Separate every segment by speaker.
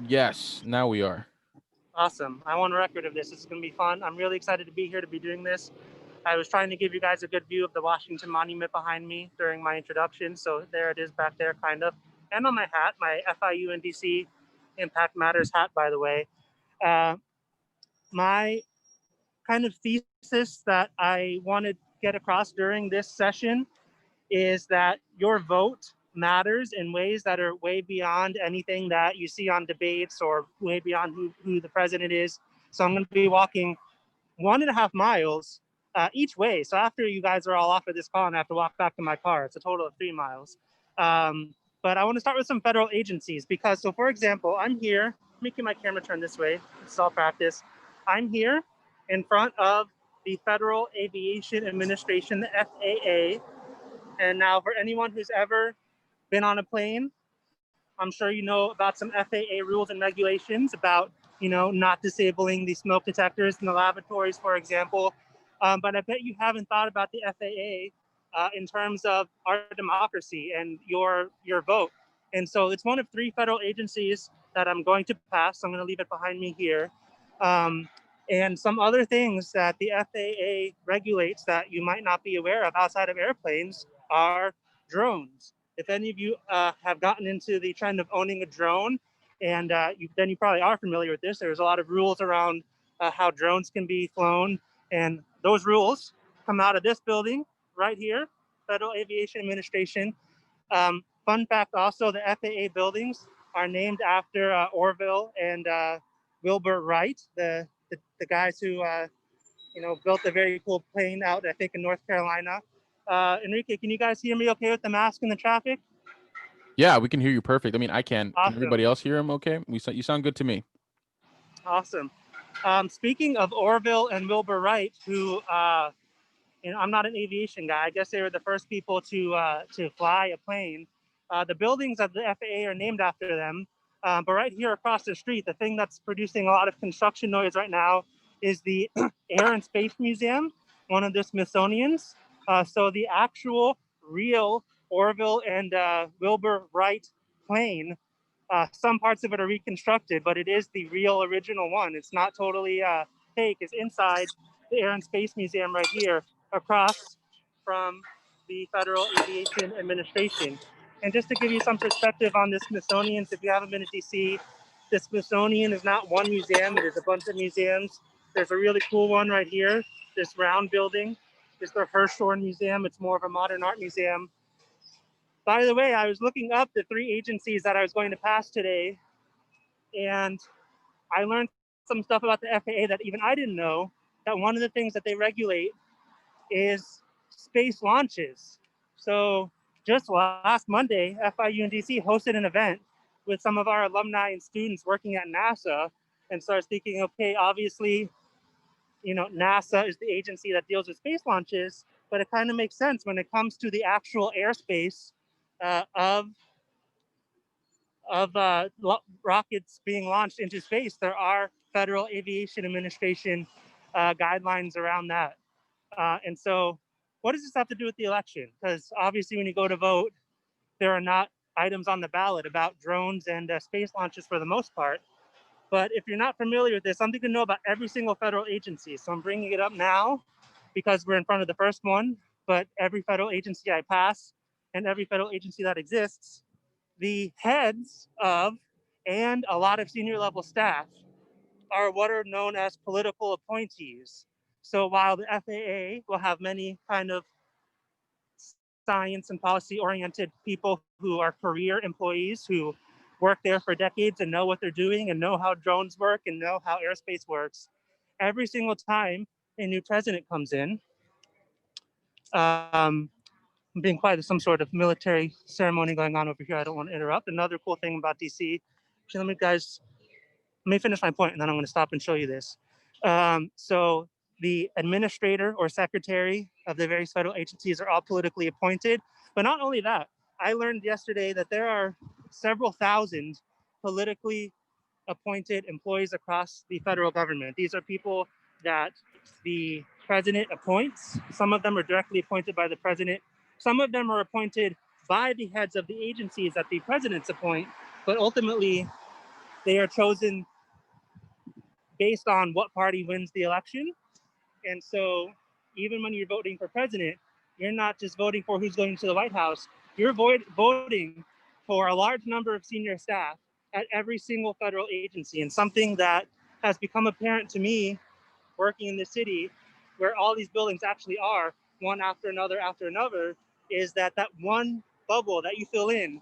Speaker 1: Yes, now we are.
Speaker 2: Awesome. I want a record of this. This is going to be fun. I'm really excited to be here to be doing this. I was trying to give you guys a good view of the Washington Monument behind me during my introduction. So there it is back there, kind of. And on my hat, my FIU and DC Impact Matters hat, by the way. Uh, my kind of thesis that I want to get across during this session is that your vote matters in ways that are way beyond anything that you see on debates or way beyond who the president is. So I'm going to be walking 1.5 miles each way. So after you guys are all off of this call and I have to walk back to my car, it's a total of 3 miles. But I want to start with some federal agencies because, so for example, I'm here, making my camera turn this way. It's all practice. I'm here in front of the Federal Aviation Administration, the FAA. And now, for anyone who's ever been on a plane, I'm sure you know about some FAA rules and regulations about, not disabling the smoke detectors in the lavatories, for example. But I bet you haven't thought about the FAA in terms of our democracy and your vote. And so it's one of 3 federal agencies that I'm going to pass. So I'm going to leave it behind me here. Um, and some other things that the FAA regulates that you might not be aware of outside of airplanes are drones. If any of you have gotten into the trend of owning a drone, and then you probably are familiar with this, there's a lot of rules around how drones can be flown. And those rules come out of this building right here, Federal Aviation Administration. Fun fact also, the FAA buildings are named after Orville and Wilbur Wright, the guys who built a very cool plane out, I think, in North Carolina. Enrique, can you guys hear me okay with the mask and the traffic?
Speaker 1: Yeah, we can hear you perfect. I mean, I can. Can
Speaker 2: Awesome.
Speaker 1: everybody else hear him okay? You sound good to me.
Speaker 2: Awesome. Speaking of Orville and Wilbur Wright, who I'm not an aviation guy. I guess they were the first people to fly a plane. The buildings of the FAA are named after them. But right here across the street, the thing that's producing a lot of construction noise right now is the Air and Space Museum, one of the Smithsonian's. So the actual real Orville and Wilbur Wright plane, some parts of it are reconstructed, but it is the real original one. It's not totally fake. It's inside the Air and Space Museum right here across from the Federal Aviation Administration. And just to give you some perspective on the Smithsonian, if you haven't been to DC, the Smithsonian is not one museum, it is a bunch of museums. There's a really cool one right here, this round building. It's the Hirshhorn Museum. It's more of a modern art museum. By the way, I was looking up the 3 agencies that I was going to pass today, and I learned some stuff about the FAA that even I didn't know, that one of the things that they regulate is space launches. So just last Monday, FIU and DC hosted an event with some of our alumni and students working at NASA. And so I was thinking, okay, obviously, NASA is the agency that deals with space launches, but it kind of makes sense when it comes to the actual airspace of rockets being launched into space. There are Federal Aviation Administration guidelines around that. And so, what does this have to do with the election? Because obviously, when you go to vote, there are not items on the ballot about drones and space launches for the most part. But if you're not familiar with this, something to know about every single federal agency. So I'm bringing it up now because we're in front of the first one. But every federal agency I pass and every federal agency that exists, the heads of and a lot of senior level staff are what are known as political appointees. So while the FAA will have many kind of science and policy oriented people who are career employees who work there for decades and know what they're doing and know how drones work and know how airspace works, every single time a new president comes in, um, being quiet, there's some sort of military ceremony going on over here. I don't want to interrupt. Another cool thing about DC, actually, let me finish my point and then I'm going to stop and show you this. So the administrator or secretary of the various federal agencies are all politically appointed. But not only that, I learned yesterday that there are several thousand politically appointed employees across the federal government. These are people that the president appoints. Some of them are directly appointed by the president. Some of them are appointed by the heads of the agencies that the presidents appoint. But ultimately, they are chosen based on what party wins the election. And so even when you're voting for president, you're not just voting for who's going to the White House, you're voting for a large number of senior staff at every single federal agency. And something that has become apparent to me working in the city, where all these buildings actually are, one after another, is that that one bubble that you fill in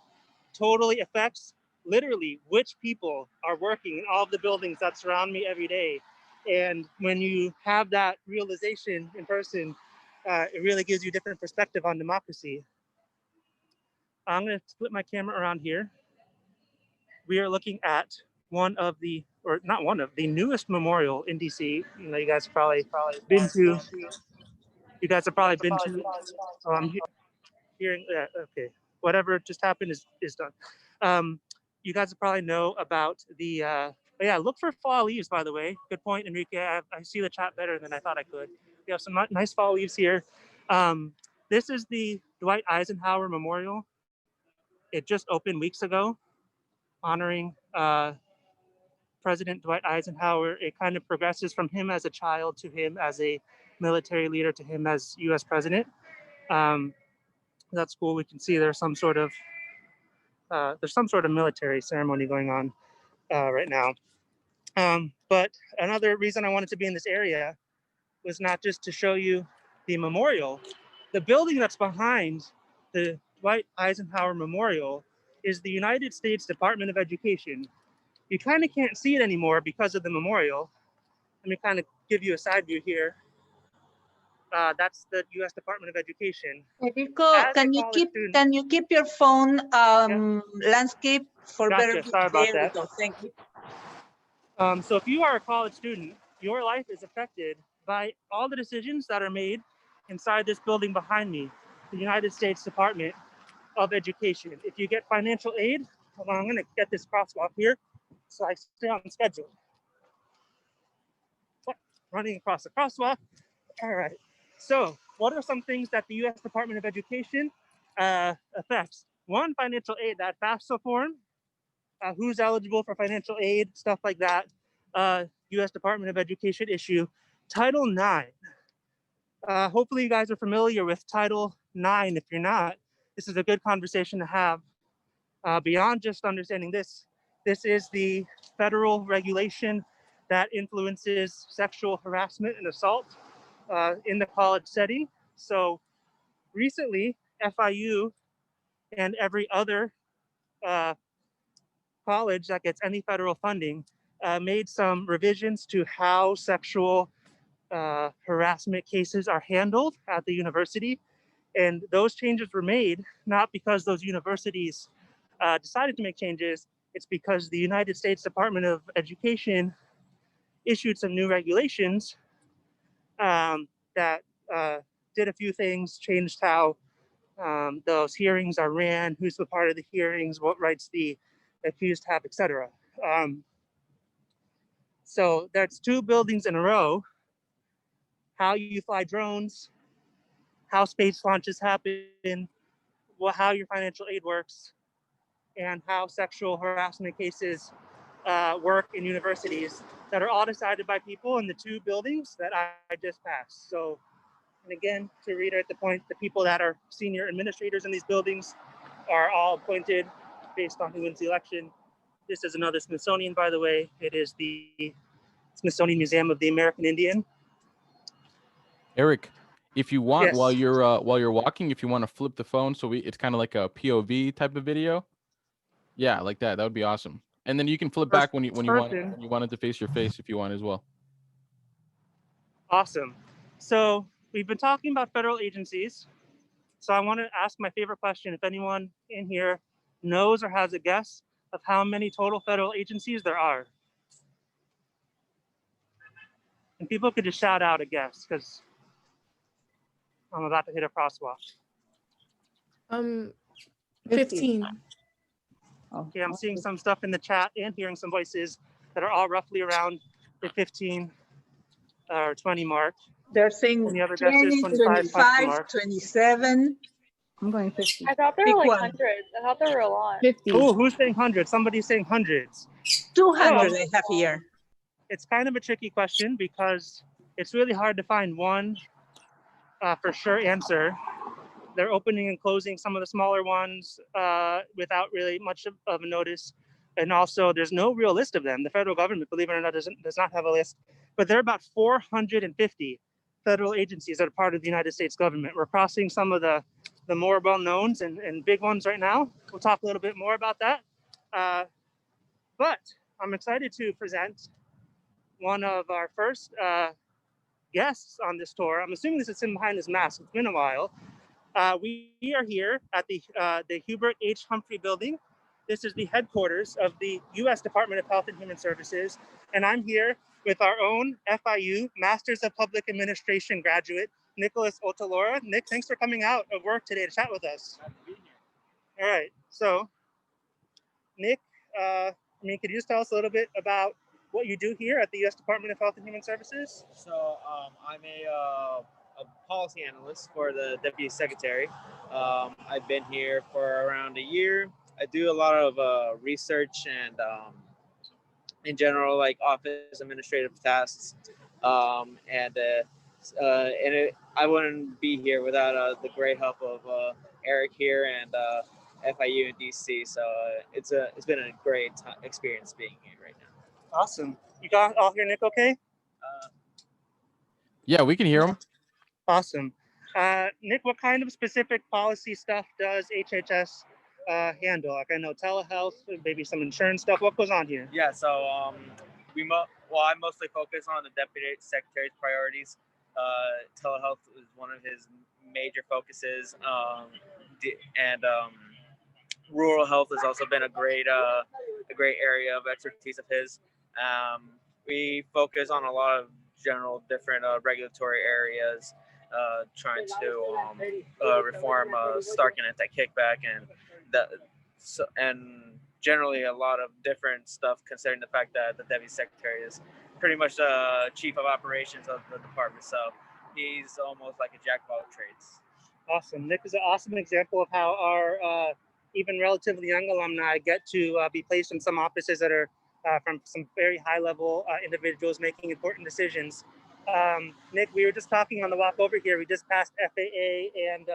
Speaker 2: totally affects literally which people are working in all of the buildings that surround me every day. And when you have that realization in person, it really gives you a different perspective on democracy. I'm going to split my camera around here. We are looking at one of the, or not one of, the newest memorial in DC. You know, you guys have probably been to. You guys have probably been to. Oh, I'm hearing. Okay, whatever just happened is done. You guys probably know about the. Yeah, look for fall leaves. By the way, good point, Enrique. I see the chat better than I thought I could. We have some nice fall leaves here. This is the Dwight Eisenhower Memorial. It just opened weeks ago, honoring President Dwight Eisenhower. It kind of progresses from him as a child to him as a military leader to him as U.S. president. That's cool. We can see there's some sort of military ceremony going on right now. But another reason I wanted to be in this area was not just to show you the memorial. The building that's behind the Dwight Eisenhower Memorial is the United States Department of Education. You kind of can't see it anymore because of the memorial. Let me kind of give you a side view here. That's the U.S. Department of Education.
Speaker 3: Enrico, can you keep your phone landscape for better view?
Speaker 2: Sorry about that.
Speaker 3: Thank you.
Speaker 2: So if you are a college student, your life is affected by all the decisions that are made inside this building behind me, the United States Department of Education. If you get financial aid, hold on, I'm going to get this crosswalk here so I stay on schedule. Running across the crosswalk. All right. So what are some things that the U.S. Department of Education affects? One, financial aid, that FAFSA form, who's eligible for financial aid, stuff like that. U.S. Department of Education issue. Title IX. Hopefully you guys are familiar with Title IX. If you're not, this is a good conversation to have. Beyond just understanding this is the federal regulation that influences sexual harassment and assault in the college setting. So recently, FIU and every other college that gets any federal funding made some revisions to how sexual harassment cases are handled at the university. And those changes were made not because those universities decided to make changes, it's because the United States Department of Education issued some new regulations that did a few things, changed how those hearings are ran, who's a part of the hearings, what rights the accused have, etc. So that's 2 buildings in a row. How you fly drones, how space launches happen, how your financial aid works, and how sexual harassment cases work in universities that are all decided by people in the 2 buildings that I just passed. So, and again, to reiterate the point, the people that are senior administrators in these buildings are all appointed based on who wins the election. This is another Smithsonian, by the way. It is the Smithsonian Museum of the American Indian.
Speaker 1: Eric, if you want,
Speaker 2: Yes.
Speaker 1: while you're walking, if you want to flip the phone, so it's kind of like a POV type of video. Yeah, like that. That would be awesome. And then you can flip back when you want it to face your face if you want as well.
Speaker 2: Awesome. So we've been talking about federal agencies. So I want to ask my favorite question. If anyone in here knows or has a guess of how many total federal agencies there are. And people could just shout out a guess because I'm about to hit a crosswalk.
Speaker 4: 15.
Speaker 2: Okay, I'm seeing some stuff in the chat and hearing some voices that are all roughly around the 15 or 20 mark.
Speaker 3: They're saying
Speaker 2: Any other
Speaker 3: 20,
Speaker 2: guesses? 25,
Speaker 3: 25, 27. I'm going 50.
Speaker 4: I thought there
Speaker 3: Pick
Speaker 4: were like
Speaker 3: one.
Speaker 4: hundreds. I thought there were a lot.
Speaker 3: 50.
Speaker 2: Oh, who's saying hundreds? Somebody's saying hundreds.
Speaker 3: 200
Speaker 2: Oh.
Speaker 3: I have here.
Speaker 2: It's kind of a tricky question because it's really hard to find one for sure answer. They're opening and closing some of the smaller ones without really much of a notice. And also, there's no real list of them. The federal government, believe it or not, does not have a list. But there are about 450 federal agencies that are part of the United States government. We're crossing some of the more well-knowns and big ones right now. We'll talk a little bit more about that. But I'm excited to present one of our first guests on this tour. I'm assuming this is him behind his mask. It's been a while. We are here at the Hubert H. Humphrey Building. This is the headquarters of the U.S. Department of Health and Human Services. And I'm here with our own FIU Masters of Public Administration graduate, Nicholas Otalora. Nick, thanks for coming out of work today to chat with us.
Speaker 5: Glad to be here.
Speaker 2: All right. So, Nick, could you just tell us a little bit about what you do here at the U.S. Department of Health and Human Services?
Speaker 5: So I'm a policy analyst for the Deputy Secretary. I've been here for around a year. I do a lot of research and in general, like office administrative tasks. I wouldn't be here without the great help of Eric here and FIU in DC. So it's been a great experience being here right now.
Speaker 2: Awesome. You got all hear Nick okay?
Speaker 1: Yeah, we can hear him.
Speaker 2: Awesome. Nick, what kind of specific policy stuff does HHS handle? Like I know telehealth, maybe some insurance stuff. What goes on here?
Speaker 5: Yeah, so I mostly focus on the Deputy Secretary's priorities. Telehealth is one of his major focuses, and rural health has also been a great area of expertise of his. We focus on a lot of general different regulatory areas, trying to reform Stark and anti-kickback and generally a lot of different stuff, considering the fact that the Deputy Secretary is pretty much the chief of operations of the department. So he's almost like a jack of all trades.
Speaker 2: Awesome. Nick is an awesome example of how our even relatively young alumni get to be placed in some offices that are from some very high level individuals making important decisions. Nick, we were just talking on the walk over here. We just passed FAA and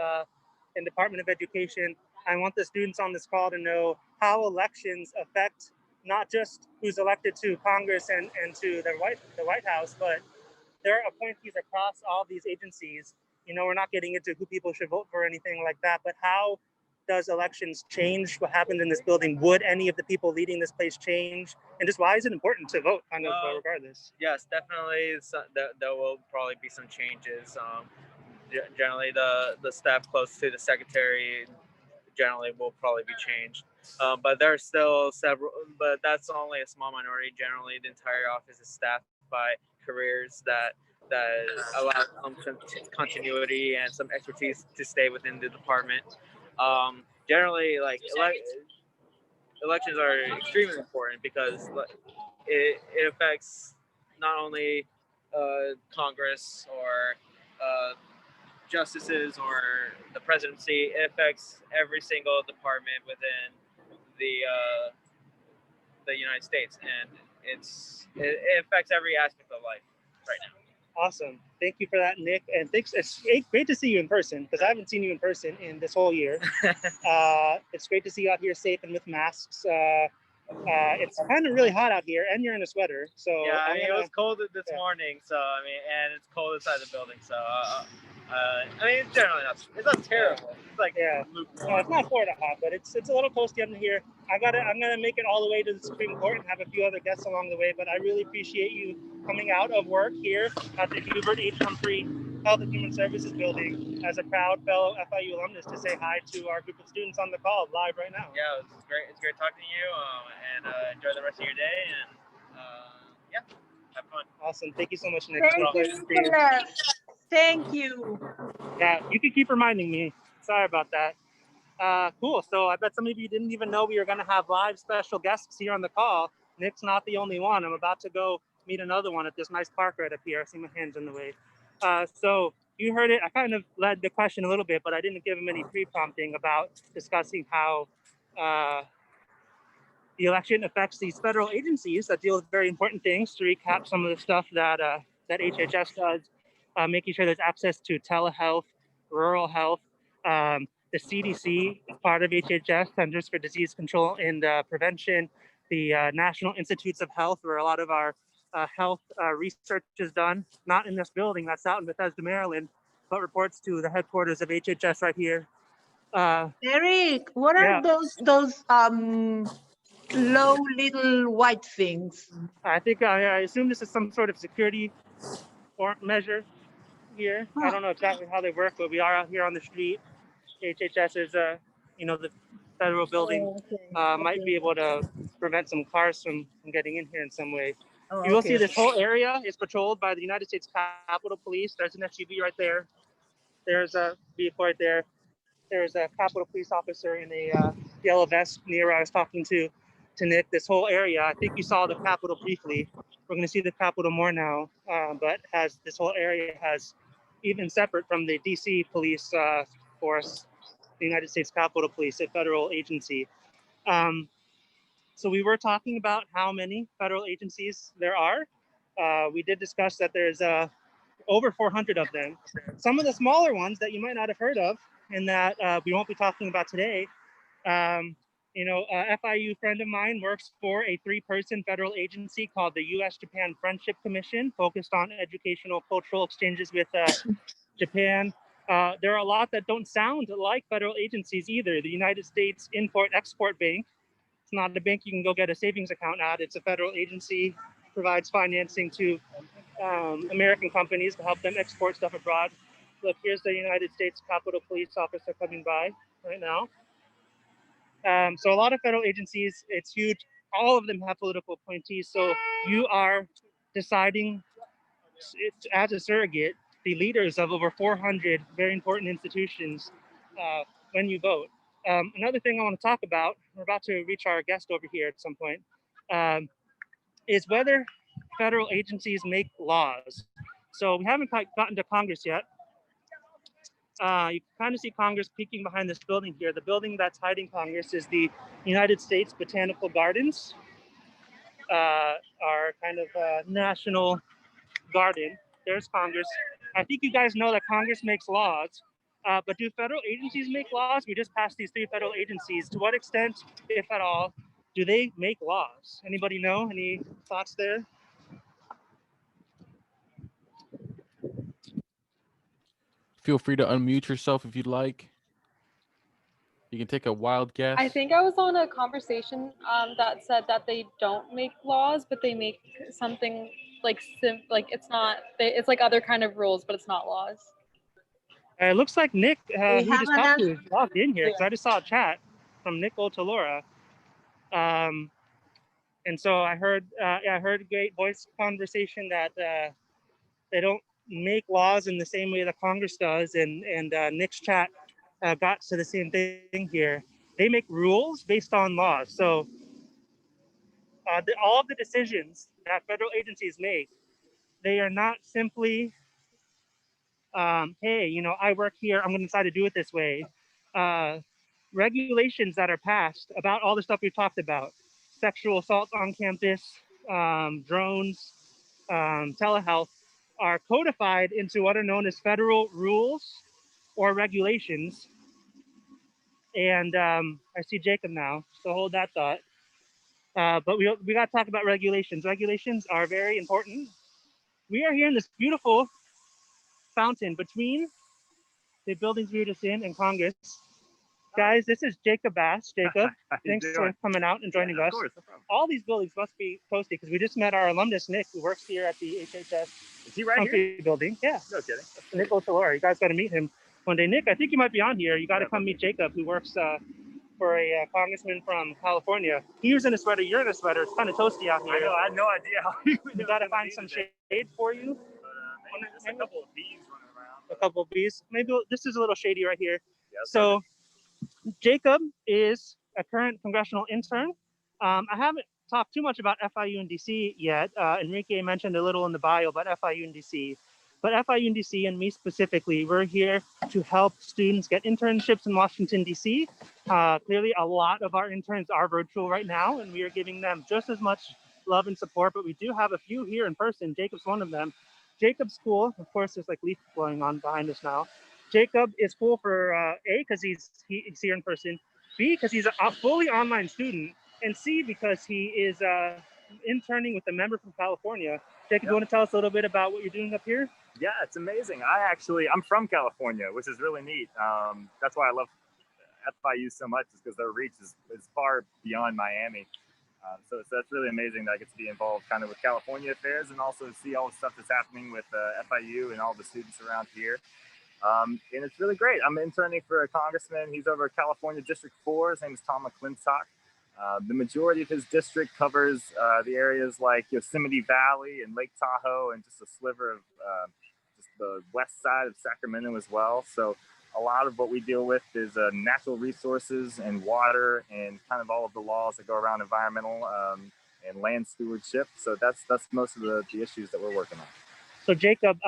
Speaker 2: Department of Education. I want the students on this call to know how elections affect not just who's elected to Congress and to the White House, but there are appointees across all these agencies. You know, we're not getting into who people should vote for or anything like that, but how does elections change what happened in this building? Would any of the people leading this place change? And just why is it important to vote kind of regardless?
Speaker 5: Yes, definitely. There will probably be some changes. Generally, the staff close to the secretary generally will probably be changed. But there are still several, but that's only a small minority. Generally, the entire office is staffed by careers that allow some continuity and some expertise to stay within the department. Generally, like elections are extremely important because it affects not only Congress or justices or the presidency. It affects every single department within the United States, and it affects every aspect of life right now.
Speaker 2: Awesome. Thank you for that, Nick. And thanks. It's great to see you in person because I haven't seen you in person in this whole year. It's great to see you out here safe and with masks. It's kind of really hot out here, and you're in a sweater. So
Speaker 5: yeah, I mean, it was cold this morning. So I mean, and it's cold inside the building. So I mean, it's generally it's not terrible. It's like
Speaker 2: no, it's not Florida hot, but it's a little close to end here. I'm gonna make it all the way to the Supreme Court and have a few other guests along the way. But I really appreciate you coming out of work here at the Hubert H. Humphrey Health and Human Services Building as a proud fellow FIU alumnus to say hi to our group of students on the call live right now.
Speaker 5: Yeah, it's great. It's great talking to you, and enjoy the rest of your day. And yeah, have fun.
Speaker 2: Awesome. Thank you so much, Nick.
Speaker 3: Thank you. Thank you.
Speaker 2: Yeah, you can keep reminding me. Sorry about that. Cool. So I bet some of you didn't even know we were going to have live special guests here on the call. Nick's not the only one. I'm about to go meet another one at this nice park right up here. I see my hands in the way. So you heard it. I kind of led the question a little bit, but I didn't give him any pre-prompting about discussing how the election affects these federal agencies that deal with very important things. To recap some of the stuff that that HHS does, making sure there's access to telehealth, rural health. The CDC is part of HHS, Centers for Disease Control and Prevention. The National Institutes of Health, where a lot of our health research is done, not in this building, that's out in Bethesda, Maryland, but reports to the headquarters of HHS right here.
Speaker 3: Eric, what are those low little white things?
Speaker 2: I think I assume this is some sort of security or measure here. I don't know exactly how they work, but we are out here on the street. HHS is, you know, the federal building might be able to prevent some cars from getting in here in some way. You will see this whole area is patrolled by the United States Capitol Police. There's an SUV right there. There's a vehicle right there. There's a Capitol Police officer in a yellow vest near where I was talking to Nick. This whole area, I think you saw the Capitol briefly. We're going to see the Capitol more now, but has this whole area has, even separate from the DC police force, the United States Capitol Police, a federal agency. So we were talking about how many federal agencies there are. We did discuss that there's over 400 of them. Some of the smaller ones that you might not have heard of and that we won't be talking about today. You know, a FIU friend of mine works for a 3-person federal agency called the U.S.-Japan Friendship Commission, focused on educational cultural exchanges with Japan. There are a lot that don't sound like federal agencies either. The United States Import-Export Bank. It's not a bank you can go get a savings account at. It's a federal agency, provides financing to American companies to help them export stuff abroad. Look, here's the United States Capitol Police officer coming by right now. So a lot of federal agencies, it's huge. All of them have political appointees. So you are deciding as a surrogate, the leaders of over 400 very important institutions when you vote. Another thing I want to talk about, we're about to reach our guest over here at some point, is whether federal agencies make laws. So we haven't gotten to Congress yet. You can kind of see Congress peeking behind this building here. The building that's hiding Congress is the United States Botanical Gardens, our kind of national garden. There's Congress. I think you guys know that Congress makes laws, but do federal agencies make laws? We just passed these 3 federal agencies. To what extent, if at all, do they make laws? Anybody know? Any thoughts there?
Speaker 1: Feel free to unmute yourself if you'd like. You can take a wild guess.
Speaker 4: I think I was on a conversation that said that they don't make laws, but they make something like it's not. It's like other kind of rules, but it's not laws.
Speaker 2: It looks like Nick, who we just talked to, logged in here because I just saw a chat from Nick Otalora. And so I heard a great voice conversation that they don't make laws in the same way that Congress does, and Nick's chat got to the same thing here. They make rules based on laws. So all of the decisions that federal agencies make, they are not simply, hey, you know, I work here, I'm going to decide to do it this way. Regulations that are passed about all the stuff we've talked about, sexual assault on campus, drones, telehealth, are codified into what are known as federal rules or regulations. And I see Jacob now, so hold that thought. But we got to talk about regulations. Regulations are very important. We are here in this beautiful fountain between the buildings we were just in and Congress. Guys, this is Jacob Bass. Jacob, thanks for coming out and joining us. Of course, no problem. All these buildings must be toasty because we just met our alumnus, Nick, who works here at the HHS.
Speaker 6: Is he right here?
Speaker 2: Building. Yeah.
Speaker 6: No kidding.
Speaker 2: Nick Otalora. You guys got to meet him one day. Nick, I think you might be on here. You got to come meet Jacob, who works for a congressman from California. He was in a sweater. You're in a sweater. It's kind of toasty out here.
Speaker 6: I know. I had no idea how you
Speaker 2: We got to find some shade for you.
Speaker 6: Just a couple of bees running around.
Speaker 2: A couple of bees. Maybe this is a little shady right here.
Speaker 6: Yeah,
Speaker 2: so Jacob is a current congressional intern. I haven't talked too much about FIU and DC yet. Enrique mentioned a little in the bio about FIU and DC. But FIU and DC, and me specifically, we're here to help students get internships in Washington, DC. Clearly, a lot of our interns are virtual right now, and we are giving them just as much love and support, but we do have a few here in person. Jacob's one of them. Jacob's cool. Of course, there's like leaf blowing on behind us now. Jacob is cool for A, because he's here in person, B, because he's a fully online student, and C, because he is interning with a member from California. Jacob, you want to tell us a little bit about what you're doing up here?
Speaker 6: Yeah, it's amazing. I'm from California, which is really neat. That's why I love FIU so much, is because their reach is far beyond Miami. So that's really amazing that I get to be involved kind of with California affairs, and also see all the stuff that's happening with FIU and all the students around here. And it's really great. I'm interning for a congressman. He's over California District 4. His name is Tom McClintock. The majority of his district covers the areas like Yosemite Valley and Lake Tahoe, and just a sliver of just the west side of Sacramento as well. So a lot of what we deal with is natural resources and water, and kind of all of the laws that go around environmental and land stewardship. So that's most of the issues that we're working on.
Speaker 2: So Jacob,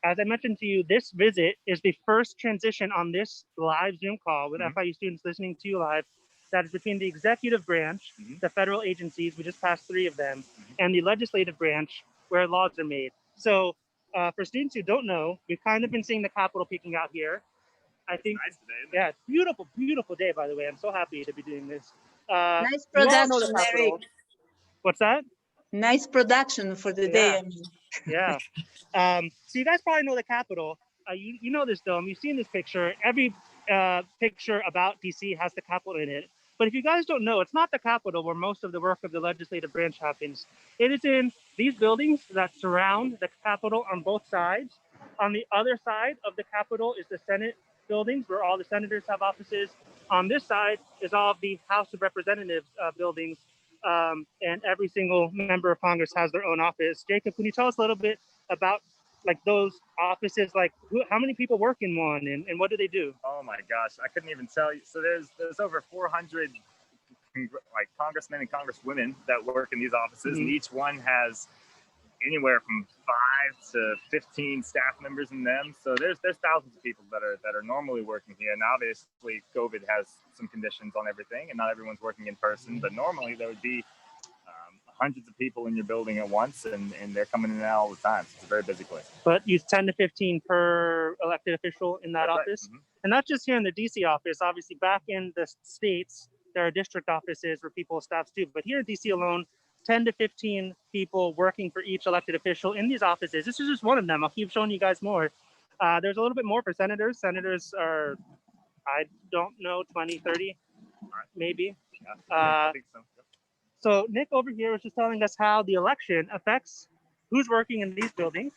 Speaker 2: as I mentioned to you, this visit is the first transition on this live Zoom call with FIU students listening to you live. That is between the executive branch, the federal agencies, we just passed 3 of them, and the legislative branch, where laws are made. So for students who don't know, we've kind of been seeing the Capitol peeking out here. I think,
Speaker 6: nice today, isn't it?
Speaker 2: yeah, beautiful, beautiful day, by the way. I'm so happy to be doing this.
Speaker 3: Nice
Speaker 2: You all know the
Speaker 3: production,
Speaker 2: Capitol.
Speaker 3: Eric.
Speaker 2: What's that?
Speaker 3: Nice production for the day. I mean.
Speaker 2: Yeah. So you guys probably know the Capitol. You know this dome. You've seen this picture. Every picture about DC has the Capitol in it. But if you guys don't know, it's not the Capitol where most of the work of the legislative branch happens. It is in these buildings that surround the Capitol on both sides. On the other side of the Capitol is the Senate buildings, where all the senators have offices. On this side is all of the House of Representatives buildings, and every single member of Congress has their own office. Jacob, can you tell us a little bit about like those offices, like how many people work in one, and what do they do?
Speaker 6: Oh my gosh, I couldn't even tell you. So there's over 400 like congressmen and congresswomen that work in these offices, and each one has anywhere from 5 to 15 staff members in them. So there's thousands of people that are normally working here. And obviously COVID has some conditions on everything, and not everyone's working in person, but normally there would be hundreds of people in your building at once, and they're coming in and out all the time. So it's a very busy place.
Speaker 2: But you 10 to 15 per elected official in that
Speaker 6: That's
Speaker 2: office.
Speaker 6: right.
Speaker 2: And not just here in the DC office, obviously back in the states, there are district offices where people staff too. But here in DC alone, 10 to 15 people working for each elected official in these offices. This is just one of them. I'll keep showing you guys more. There's a little bit more for senators. Senators are, I don't know, 20, 30, maybe.
Speaker 6: I think so.
Speaker 2: So Nick over here was just telling us how the election affects who's working in these buildings.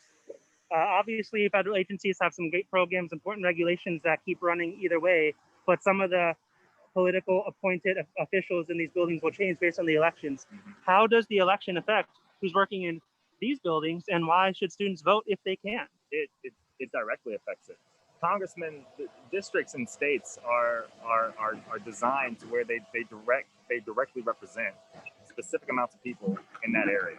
Speaker 2: Obviously, federal agencies have some great programs, important regulations that keep running either way, but some of the political appointed officials in these buildings will change based on the elections. How does the election affect who's working in these buildings, and why should students vote if they can?
Speaker 6: It directly affects it. Congressmen, districts and states are designed to where they directly represent specific amounts of people in that area.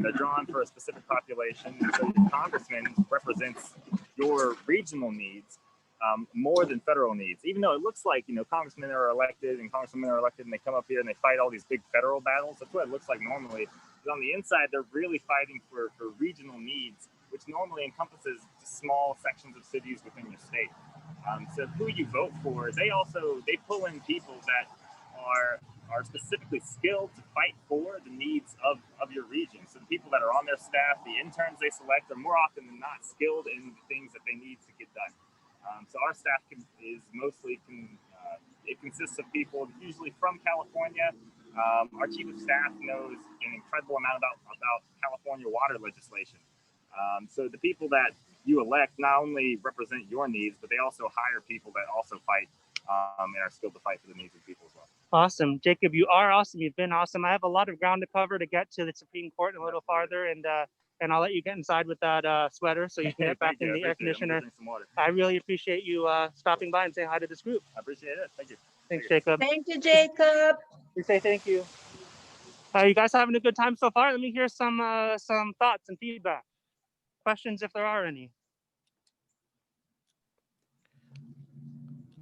Speaker 6: They're drawn for a specific population. So your congressman represents your regional needs more than federal needs. Even though it looks like, congressmen are elected and congresswomen are elected and they come up here and they fight all these big federal battles. That's what it looks like normally. But on the inside, they're really fighting for regional needs, which normally encompasses small sections of cities within your state. So who you vote for, they pull in people that are specifically skilled to fight for the needs of your region. So the people that are on their staff, the interns they select, are more often than not skilled in the things that they need to get done. So our staff it consists of people usually from California. Our chief of staff knows an incredible amount about California water legislation. So the people that you elect not only represent your needs, but they also hire people that also fight and are skilled to fight for the needs of people as well.
Speaker 2: Awesome. Jacob, you are awesome. You've been awesome. I have a lot of ground to cover to get to the Supreme Court and a little farther, and I'll let you get inside with that sweater so you can get back in the air conditioner. I really appreciate you stopping by and saying hi to this group.
Speaker 6: I appreciate it. Thank you.
Speaker 2: Thanks, Jacob.
Speaker 3: Thank you, Jacob.
Speaker 2: We say thank you. You guys having a good time so far? Let me hear some thoughts and feedback. questions if there are any.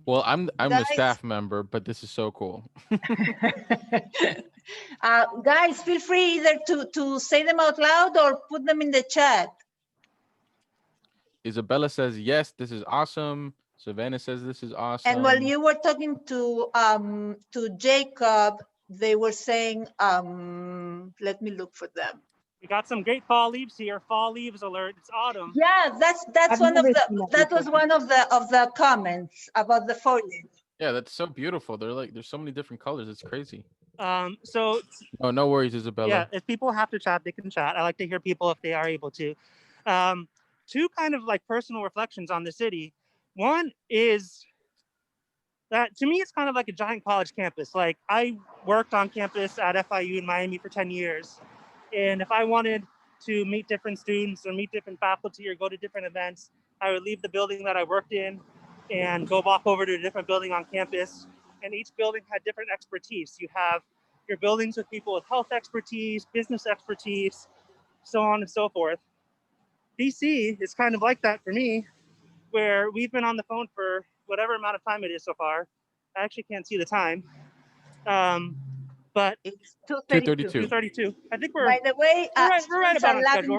Speaker 1: Well, I'm a
Speaker 3: Guys.
Speaker 1: staff member, but this is so cool.
Speaker 3: Guys, feel free either to say them out loud or put them in the chat.
Speaker 1: Isabella says, yes, this is awesome. Savannah says this is awesome.
Speaker 3: And while you were talking to Jacob, they were saying, let me look for them.
Speaker 2: We got some great fall leaves here. Fall leaves alert. It's autumn.
Speaker 3: Yeah, that was one of the comments about the foliage.
Speaker 1: Yeah, that's so beautiful. There's so many different colors. It's crazy.
Speaker 2: So
Speaker 1: no worries, Isabella.
Speaker 2: yeah, if people have to chat, they can chat. I like to hear people if they are able to. Two kind of like personal reflections on the city. One is that to me, it's kind of like a giant college campus. Like I worked on campus at FIU in Miami for 10 years. And if I wanted to meet different students or meet different faculty or go to different events, I would leave the building that I worked in and go walk over to a different building on campus. And each building had different expertise. You have your buildings with people with health expertise, business expertise, so on and so forth. DC is kind of like that for me, where we've been on the phone for whatever amount of time it is so far. I actually can't see the time. But
Speaker 3: it's 2:32.
Speaker 2: 2:32. I think we're.
Speaker 3: By the way,
Speaker 2: we're right about on schedule.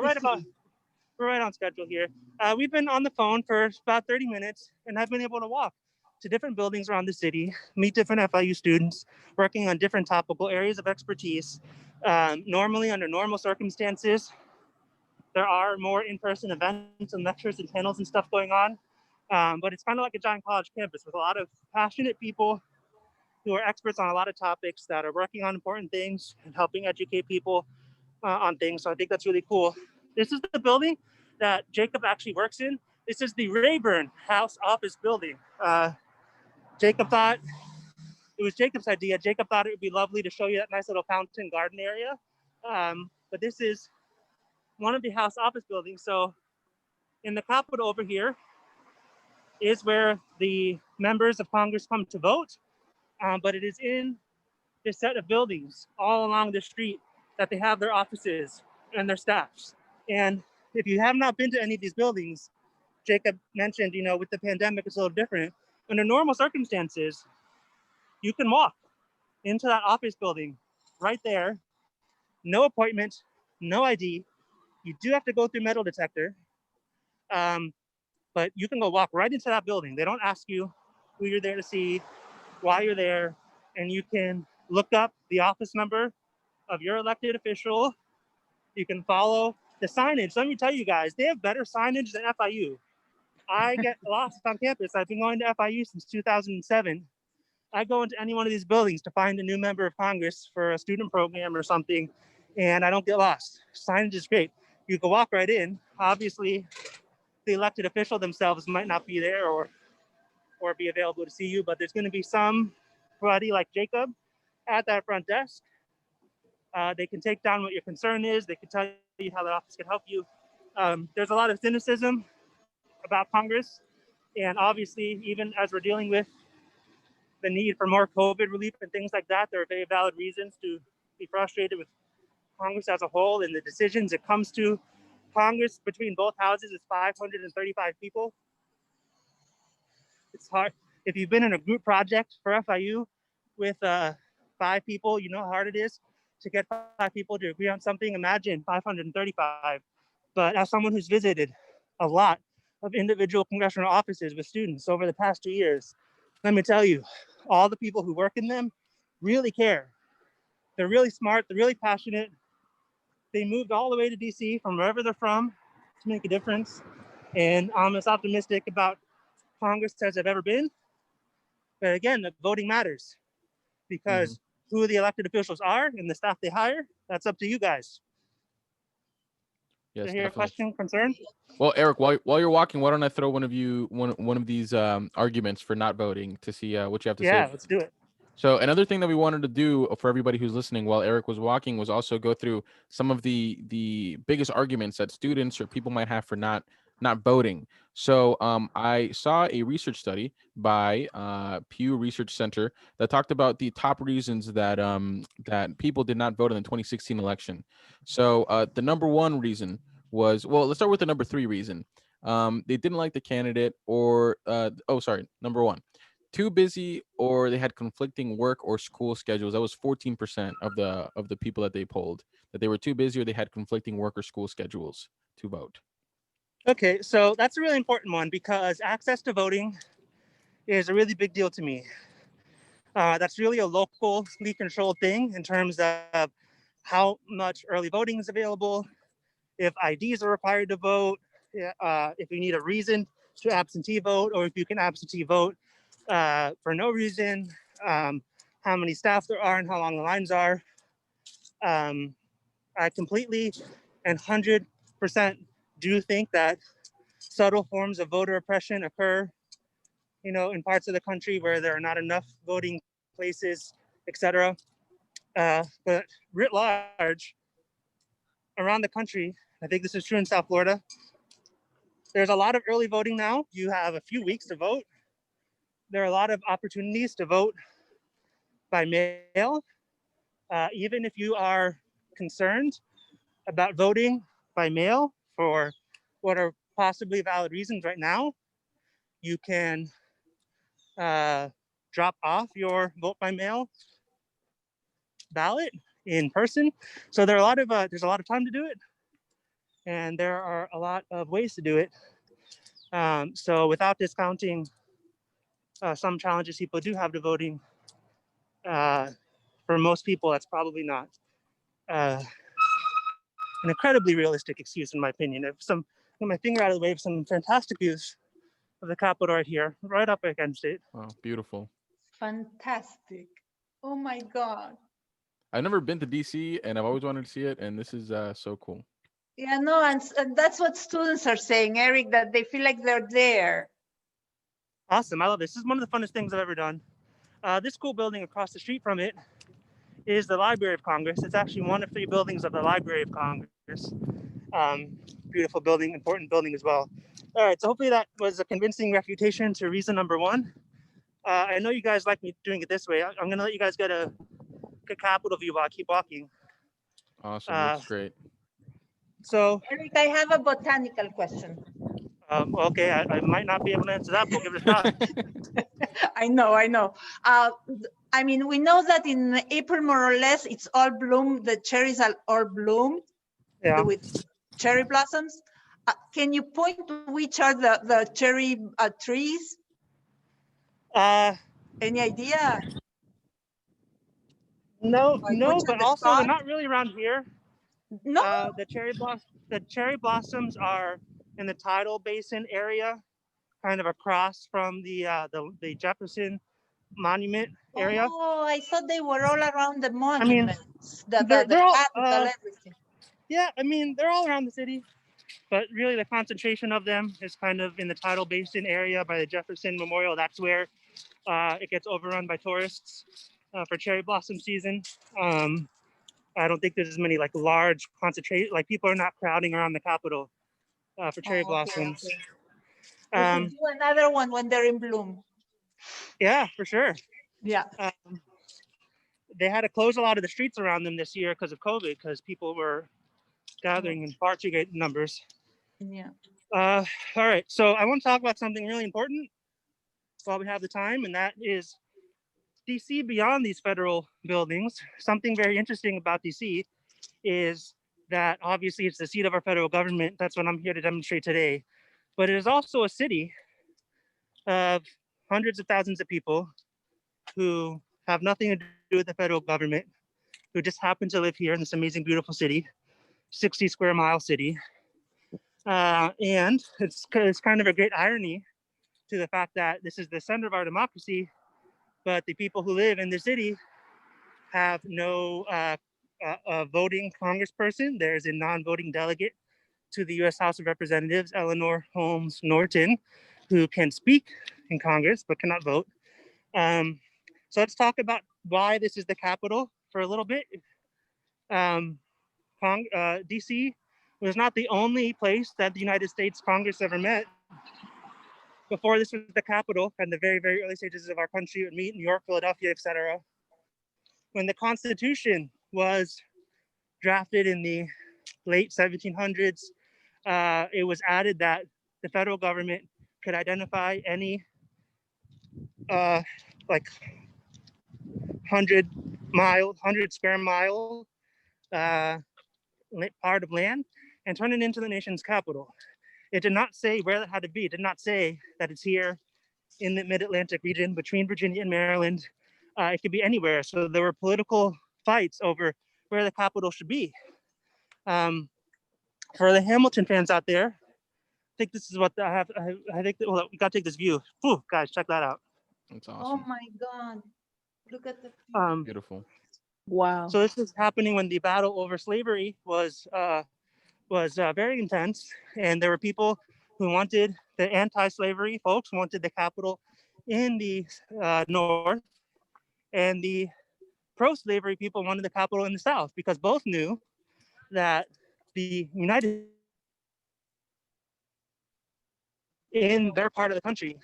Speaker 2: We're right on schedule here. We've been on the phone for about 30 minutes, and I've been able to walk to different buildings around the city, meet different FIU students, working on different topical areas of expertise. Normally, under normal circumstances, there are more in-person events and lectures and panels and stuff going on. But it's kind of like a giant college campus with a lot of passionate people who are experts on a lot of topics that are working on important things and helping educate people on things. So I think that's really cool. This is the building that Jacob actually works in. This is the Rayburn House Office Building. Jacob thought, it was Jacob's idea. Jacob thought it would be lovely to show you that nice little fountain garden area. But this is one of the House office buildings. So in the Capitol over here is where the members of Congress come to vote. But it is in this set of buildings all along the street that they have their offices and their staffs. And if you have not been to any of these buildings, Jacob mentioned, with the pandemic, it's a little different. Under normal circumstances, you can walk into that office building right there, no appointment, no ID. You do have to go through metal detector, but you can go walk right into that building. They don't ask you who you're there to see, why you're there, and you can look up the office number of your elected official. You can follow the signage. Let me tell you guys, they have better signage than FIU. I get lost on campus. I've been going to FIU since 2007. I go into any one of these buildings to find a new member of Congress for a student program or something, and I don't get lost. Signage is great. You can walk right in. Obviously, the elected official themselves might not be there or be available to see you, but there's going to be somebody like Jacob at that front desk. They can take down what your concern is. They can tell you how the office can help you. There's a lot of cynicism about Congress. And obviously, even as we're dealing with the need for more COVID relief and things like that, there are very valid reasons to be frustrated with Congress as a whole and the decisions. It comes to Congress between both houses is 535 people. It's hard. If you've been in a group project for FIU with 5 people, you know how hard it is to get 5 people to agree on something. Imagine 535. But as someone who's visited a lot of individual congressional offices with students over the past 2 years, let me tell you, all the people who work in them really care. They're really smart. They're really passionate. They moved all the way to DC from wherever they're from to make a difference. And I'm as optimistic about Congress as I've ever been. But again, the voting matters because who the elected officials are and the staff they hire, that's up to you guys.
Speaker 1: Yes,
Speaker 2: hear a question, concern?
Speaker 1: Well, Eric, while you're walking, why don't I throw one of these arguments for not voting to see what you have to say?
Speaker 2: Yeah, let's do it.
Speaker 1: So another thing that we wanted to do for everybody who's listening while Eric was walking was also go through some of the biggest arguments that students or people might have for not voting. So I saw a research study by Pew Research Center that talked about the top reasons that that people did not vote in the 2016 election. So the number one reason was, well, let's start with the number 3 reason. They didn't like the candidate, or number 1, too busy, or they had conflicting work or school schedules. That was 14% of the people that they polled, that they were too busy or they had conflicting work or school schedules to vote.
Speaker 2: Okay, so that's a really important one because access to voting is a really big deal to me. That's really a locally controlled thing in terms of how much early voting is available, if IDs are required to vote, if you need a reason to absentee vote, or if you can absentee vote for no reason, how many staff there are and how long the lines are. I completely and 100% do think that subtle forms of voter oppression occur, in parts of the country where there are not enough voting places, etc. But writ large, around the country, I think this is true in South Florida, there's a lot of early voting now. You have a few weeks to vote. There are a lot of opportunities to vote by mail. Even if you are concerned about voting by mail for what are possibly valid reasons right now, you can drop off your vote by mail ballot in person. So there's a lot of time to do it, and there are a lot of ways to do it. So without discounting some challenges people do have to voting, for most people, that's probably not an incredibly realistic excuse, in my opinion. If get my finger out of the way of some fantastic views of the Capitol right here, right up against it.
Speaker 1: Wow, beautiful.
Speaker 3: Fantastic. Oh my God.
Speaker 1: I've never been to DC, and I've always wanted to see it, and this is so cool.
Speaker 3: Yeah, no, and that's what students are saying, Eric, that they feel like they're there.
Speaker 2: Awesome, I love this. This is one of the funnest things I've ever done. This cool building across the street from it is the Library of Congress. It's actually one of 3 buildings of the Library of Congress. Beautiful building, important building as well. All right, so hopefully that was a convincing refutation to reason number 1. I know you guys like me doing it this way. I'm gonna let you guys get a Capitol view while I keep walking.
Speaker 1: Awesome, looks great.
Speaker 2: So,
Speaker 3: Eric, I have a botanical question.
Speaker 2: okay, I might not be able to answer that, but we'll give it a shot.
Speaker 3: I know. I mean, we know that in April, more or less, it's all bloom. The cherries are all bloomed
Speaker 2: Yeah.
Speaker 3: with cherry blossoms. Can you point to which are the cherry trees? Any idea?
Speaker 2: No,
Speaker 3: Like, which are
Speaker 2: but
Speaker 3: the
Speaker 2: also they're
Speaker 3: spots?
Speaker 2: not really around here.
Speaker 3: No.
Speaker 2: The cherry blossoms are in the tidal basin area, kind of across from the Jefferson Monument area.
Speaker 3: Oh, I thought they were all around the
Speaker 2: I mean,
Speaker 3: monuments, the
Speaker 2: they're all,
Speaker 3: Capitol, everything.
Speaker 2: yeah, I mean, they're all around the city, but really the concentration of them is kind of in the tidal basin area by the Jefferson Memorial. That's where it gets overrun by tourists for cherry blossom season. I don't think there's as many like large concentration, like people are not crowding around the Capitol for cherry blossoms.
Speaker 3: We should do another one when they're in bloom.
Speaker 2: Yeah, for sure.
Speaker 3: Yeah.
Speaker 2: They had to close a lot of the streets around them this year because of COVID, because people were gathering in far too great numbers.
Speaker 3: Yeah.
Speaker 2: All right, so I want to talk about something really important while we have the time, and that is DC beyond these federal buildings. Something very interesting about DC is that obviously it's the seat of our federal government. That's what I'm here to demonstrate today. But it is also a city of hundreds of thousands of people who have nothing to do with the federal government, who just happen to live here in this amazing, beautiful city, 60 square mile city. And it's kind of a great irony to the fact that this is the center of our democracy, but the people who live in the city have no voting congressperson. There's a non-voting delegate to the U.S. House of Representatives, Eleanor Holmes Norton, who can speak in Congress but cannot vote. So let's talk about why this is the capital for a little bit. DC was not the only place that the United States Congress ever met. Before this was the capital, and the very, very early stages of our country would meet in New York, Philadelphia, etc. When the Constitution was drafted in the late 1700s, it was added that the federal government could identify any like 100 square mile part of land and turn it into the nation's capital. It did not say where that had to be. It did not say that it's here in the mid-Atlantic region between Virginia and Maryland. It could be anywhere. So there were political fights over where the capital should be. For the Hamilton fans out there, I think this is what I have. I think that, well, we got to take this view. Whew, guys, check that out.
Speaker 1: That's
Speaker 3: Oh
Speaker 1: awesome.
Speaker 3: my God. Look at the.
Speaker 1: Beautiful.
Speaker 7: Wow.
Speaker 2: So this is happening when the battle over slavery was very intense, and there were people who wanted the anti-slavery folks wanted the capital in the north, and the pro-slavery people wanted the capital in the south, because both knew that the United in their part of the country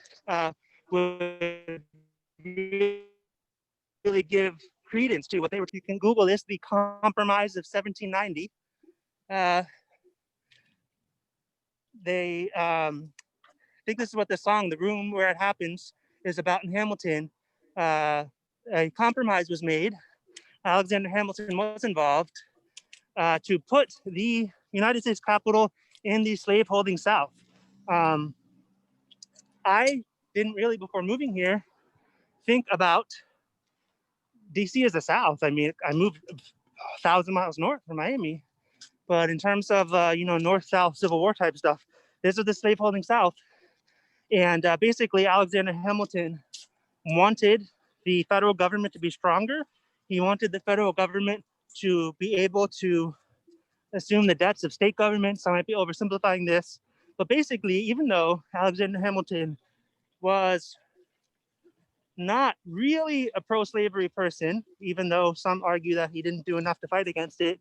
Speaker 2: would really give credence to what they were. You can Google this, the Compromise of 1790. They I think this is what the song "The Room Where It Happens" is about in Hamilton. A compromise was made. Alexander Hamilton was involved to put the United States Capitol in the slaveholding South. I didn't really, before moving here, think about DC as the South. I mean, I moved 1,000 miles north from Miami, but in terms of North-South Civil War type stuff, this is the slaveholding South. And basically, Alexander Hamilton wanted the federal government to be stronger. He wanted the federal government to be able to assume the debts of state governments. I might be oversimplifying this, but basically, even though Alexander Hamilton was not really a pro-slavery person, even though some argue that he didn't do enough to fight against it,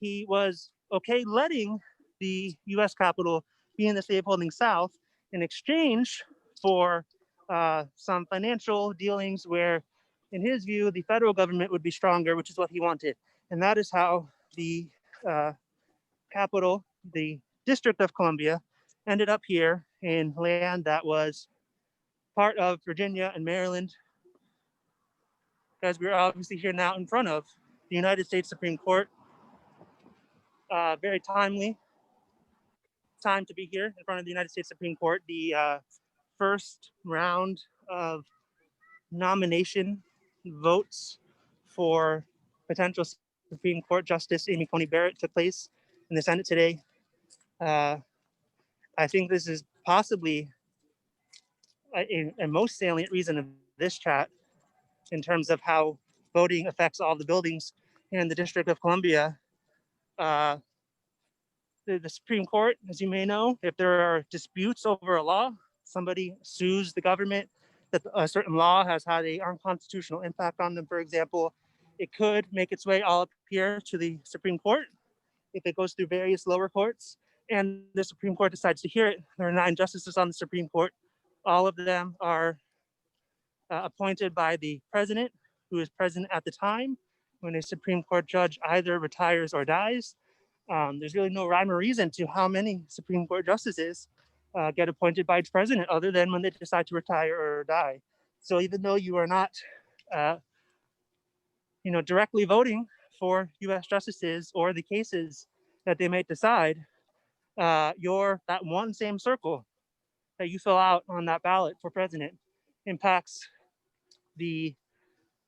Speaker 2: he was okay letting the U.S. Capitol be in the slaveholding South in exchange for some financial dealings where, in his view, the federal government would be stronger, which is what he wanted. And that is how the capital, the District of Columbia, ended up here in land that was part of Virginia and Maryland. Guys, we're obviously here now in front of the United States Supreme Court. Very timely time to be here in front of the United States Supreme Court. The first round of nomination votes for potential Supreme Court Justice Amy Coney Barrett took place in the Senate today. I think this is possibly a most salient reason of this chat in terms of how voting affects all the buildings in the District of Columbia. The Supreme Court, as you may know, if there are disputes over a law, somebody sues the government that a certain law has had an unconstitutional impact on them, for example, it could make its way all up here to the Supreme Court. If it goes through various lower courts and the Supreme Court decides to hear it, there are 9 justices on the Supreme Court. All of them are appointed by the president, who is president at the time when a Supreme Court judge either retires or dies. There's really no rhyme or reason to how many Supreme Court justices get appointed by its president, other than when they decide to retire or die. So even though you are not, directly voting for U.S. justices or the cases that they may decide, that one same circle that you fill out on that ballot for president impacts the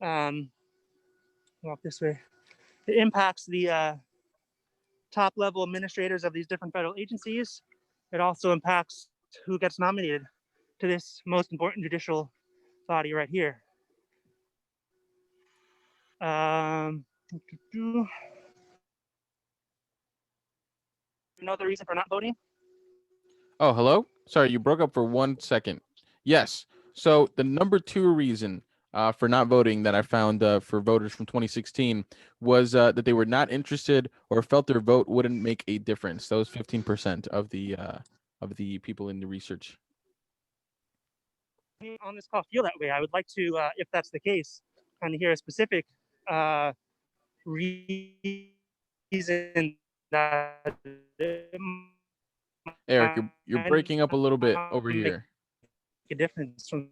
Speaker 2: walk this way. It impacts the top level administrators of these different federal agencies. It also impacts who gets nominated to this most important judicial body right here. Another reason for not voting.
Speaker 1: Oh, hello. Sorry, you broke up for 1 second. Yes. So the number 2 reason for not voting that I found for voters from 2016 was that they were not interested or felt their vote wouldn't make a difference. That was 15% of the people in the research.
Speaker 2: On this call feel that way. I would like to, if that's the case, kind of hear a specific reason that it
Speaker 1: Eric, you're
Speaker 2: might
Speaker 1: breaking up a little bit
Speaker 2: not
Speaker 1: over
Speaker 2: make
Speaker 1: here.
Speaker 2: a difference from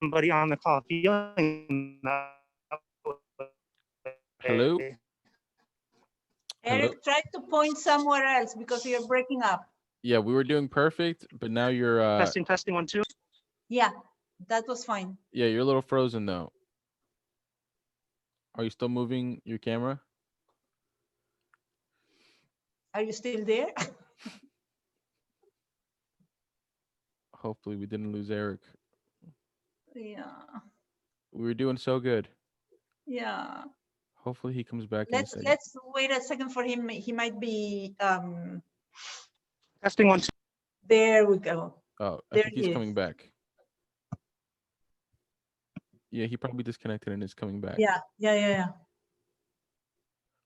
Speaker 2: somebody on the call feeling that
Speaker 1: Hello?
Speaker 2: way.
Speaker 1: Hello?
Speaker 3: Eric, try to point somewhere else because you're breaking up.
Speaker 1: Yeah, we were doing perfect, but now you're
Speaker 2: Testing 1 2.
Speaker 3: Yeah, that was fine.
Speaker 1: yeah, you're a little frozen though. Are you still moving your camera?
Speaker 3: Are you still there?
Speaker 1: Hopefully we didn't lose Eric.
Speaker 3: Yeah,
Speaker 1: We were doing so good.
Speaker 3: yeah.
Speaker 1: Hopefully he comes back in a second.
Speaker 3: Let's wait a second for him. He might be
Speaker 2: Testing 1 2.
Speaker 3: there we go.
Speaker 1: Oh, I
Speaker 3: There
Speaker 1: think
Speaker 3: he
Speaker 1: he's
Speaker 3: is.
Speaker 1: coming back. Yeah, he probably disconnected and is coming back.
Speaker 3: Yeah.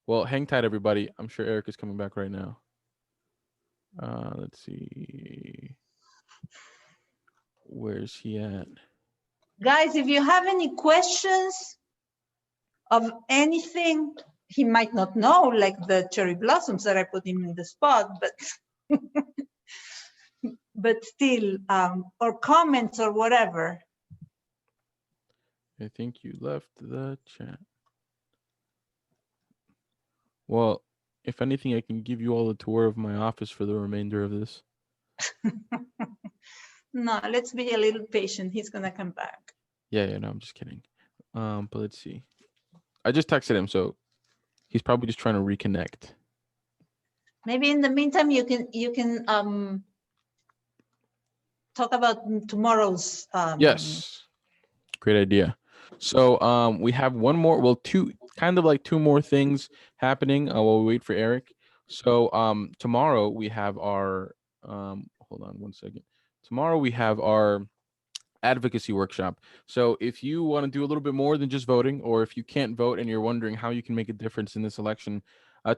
Speaker 1: Well, hang tight, everybody. I'm sure Eric is coming back right now. Let's see. Where's he at?
Speaker 3: Guys, if you have any questions of anything, he might not know, like the cherry blossoms that I put him in the spot, but but still, or comments or whatever.
Speaker 1: I think you left the chat. Well, if anything, I can give you all a tour of my office for the remainder of this.
Speaker 3: No, let's be a little patient. He's gonna come back.
Speaker 1: Yeah, no, I'm just kidding. But let's see. I just texted him, so he's probably just trying to reconnect.
Speaker 3: Maybe in the meantime, you can talk about tomorrow's.
Speaker 1: Yes. Great idea. So we have one more, well, two more things happening while we wait for Eric. So tomorrow we have our hold on one second. Tomorrow we have our advocacy workshop. So if you want to do a little bit more than just voting, or if you can't vote and you're wondering how you can make a difference in this election,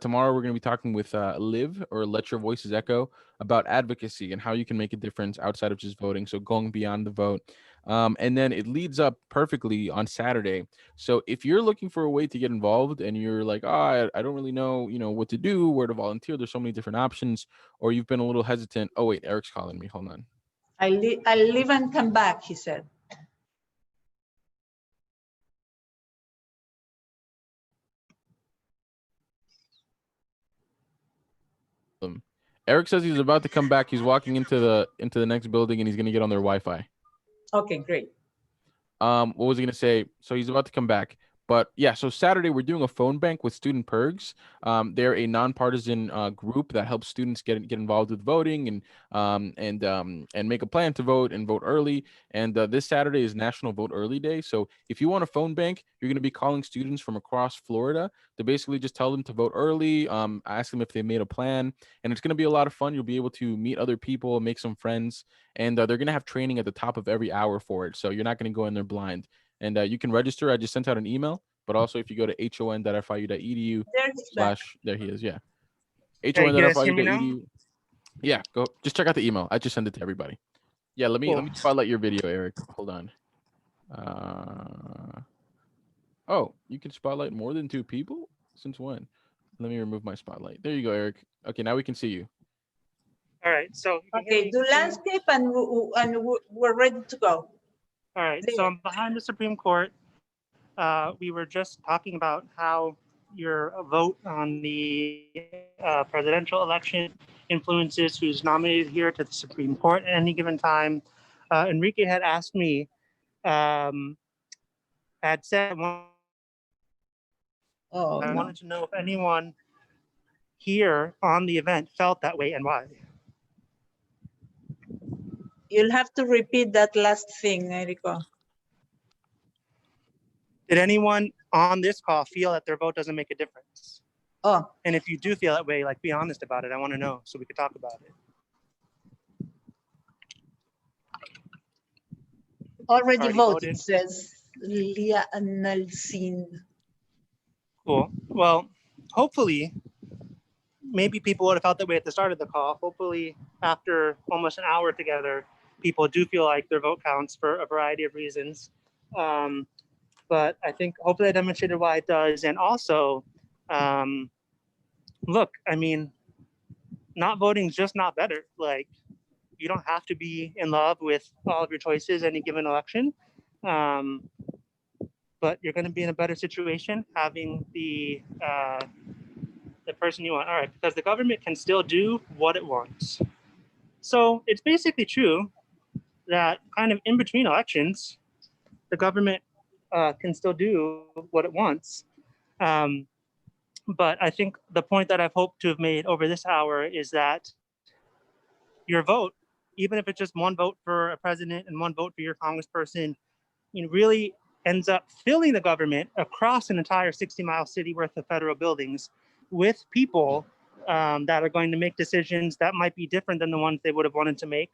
Speaker 1: tomorrow we're going to be talking with Liv, or Let Your Voices Echo, about advocacy and how you can make a difference outside of just voting. So going beyond the vote. And then it leads up perfectly on Saturday. So if you're looking for a way to get involved and you're like, oh, I don't really know, what to do, where to volunteer, there's so many different options, or you've been a little hesitant. Oh, wait, Eric's calling me. Hold on.
Speaker 3: I'll leave and come back, he said.
Speaker 1: Eric says he's about to come back. He's walking into the next building and he's gonna get on their Wi-Fi.
Speaker 3: Okay, great.
Speaker 1: What was he gonna say? So he's about to come back. But yeah, so Saturday we're doing a phone bank with Student Pergs. They're a nonpartisan group that helps students get involved with voting and make a plan to vote and vote early. And this Saturday is National Vote Early Day. So if you want a phone bank, you're going to be calling students from across Florida to basically just tell them to vote early, ask them if they made a plan, and it's going to be a lot of fun. You'll be able to meet other people, make some friends, and they're going to have training at the top of every hour for it. So you're not going to go in there blind. And you can register. I just sent out an email, but also if you go to hon.fiu.edu there he is. Yeah. hon.fiu.edu. Yeah, go just check out the email. I just sent it to everybody. Yeah, let me spotlight your video, Eric. Hold on. Oh, you can spotlight more than 2 people? Since when? Let me remove my spotlight. There you go, Eric. Okay, now we can see you.
Speaker 2: All right, so
Speaker 3: okay, do landscape and we're ready to go.
Speaker 2: All right, so I'm behind the Supreme Court. We were just talking about how your vote on the presidential election influences who's nominated here to the Supreme Court at any given time. Enrique had asked me, had said, I wanted to know if anyone here on the event felt that way and why.
Speaker 3: You'll have to repeat that last thing, Enrico.
Speaker 2: Did anyone on this call feel that their vote doesn't make a difference?
Speaker 3: Oh.
Speaker 2: And if you do feel that way, like, be honest about it. I want to know so we could talk about it.
Speaker 3: Already voted, says Leah Annalcine.
Speaker 2: Cool. Well, hopefully, maybe people would have felt that way at the start of the call. Hopefully, after almost an hour together, people do feel like their vote counts for a variety of reasons. But I think hopefully I demonstrated why it does. And also, look, I mean, not voting is just not better. Like, you don't have to be in love with all of your choices any given election. But you're going to be in a better situation having the person you want. All right, because the government can still do what it wants. So it's basically true that kind of in between elections, the government can still do what it wants. But I think the point that I've hoped to have made over this hour is that your vote, even if it's just one vote for a president and one vote for your congressperson, really ends up filling the government across an entire 60-mile city worth of federal buildings with people that are going to make decisions that might be different than the ones they would have wanted to make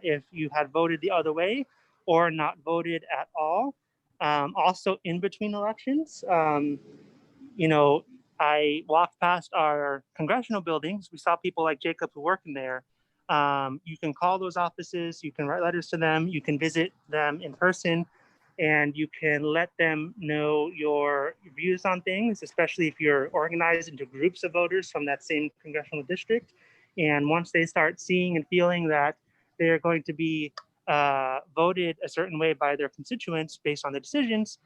Speaker 2: if you had voted the other way or not voted at all. Also, in between elections, I walked past our congressional buildings. We saw people like Jacob who work in there. You can call those offices, you can write letters to them, you can visit them in person, and you can let them know your views on things, especially if you're organized into groups of voters from that same congressional district. And once they start seeing and feeling that they're going to be voted a certain way by their constituents based on the decisions,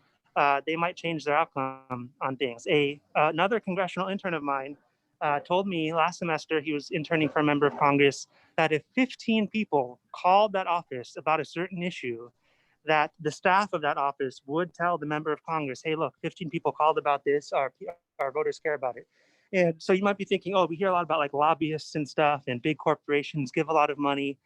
Speaker 2: they might change their outcome on things. Another congressional intern of mine told me last semester, he was interning for a member of Congress, that if 15 people called that office about a certain issue, that the staff of that office would tell the member of Congress, hey, look, 15 people called about this, our voters care about it. And so you might be thinking, oh, we hear a lot about like lobbyists and stuff, and big corporations give a lot of money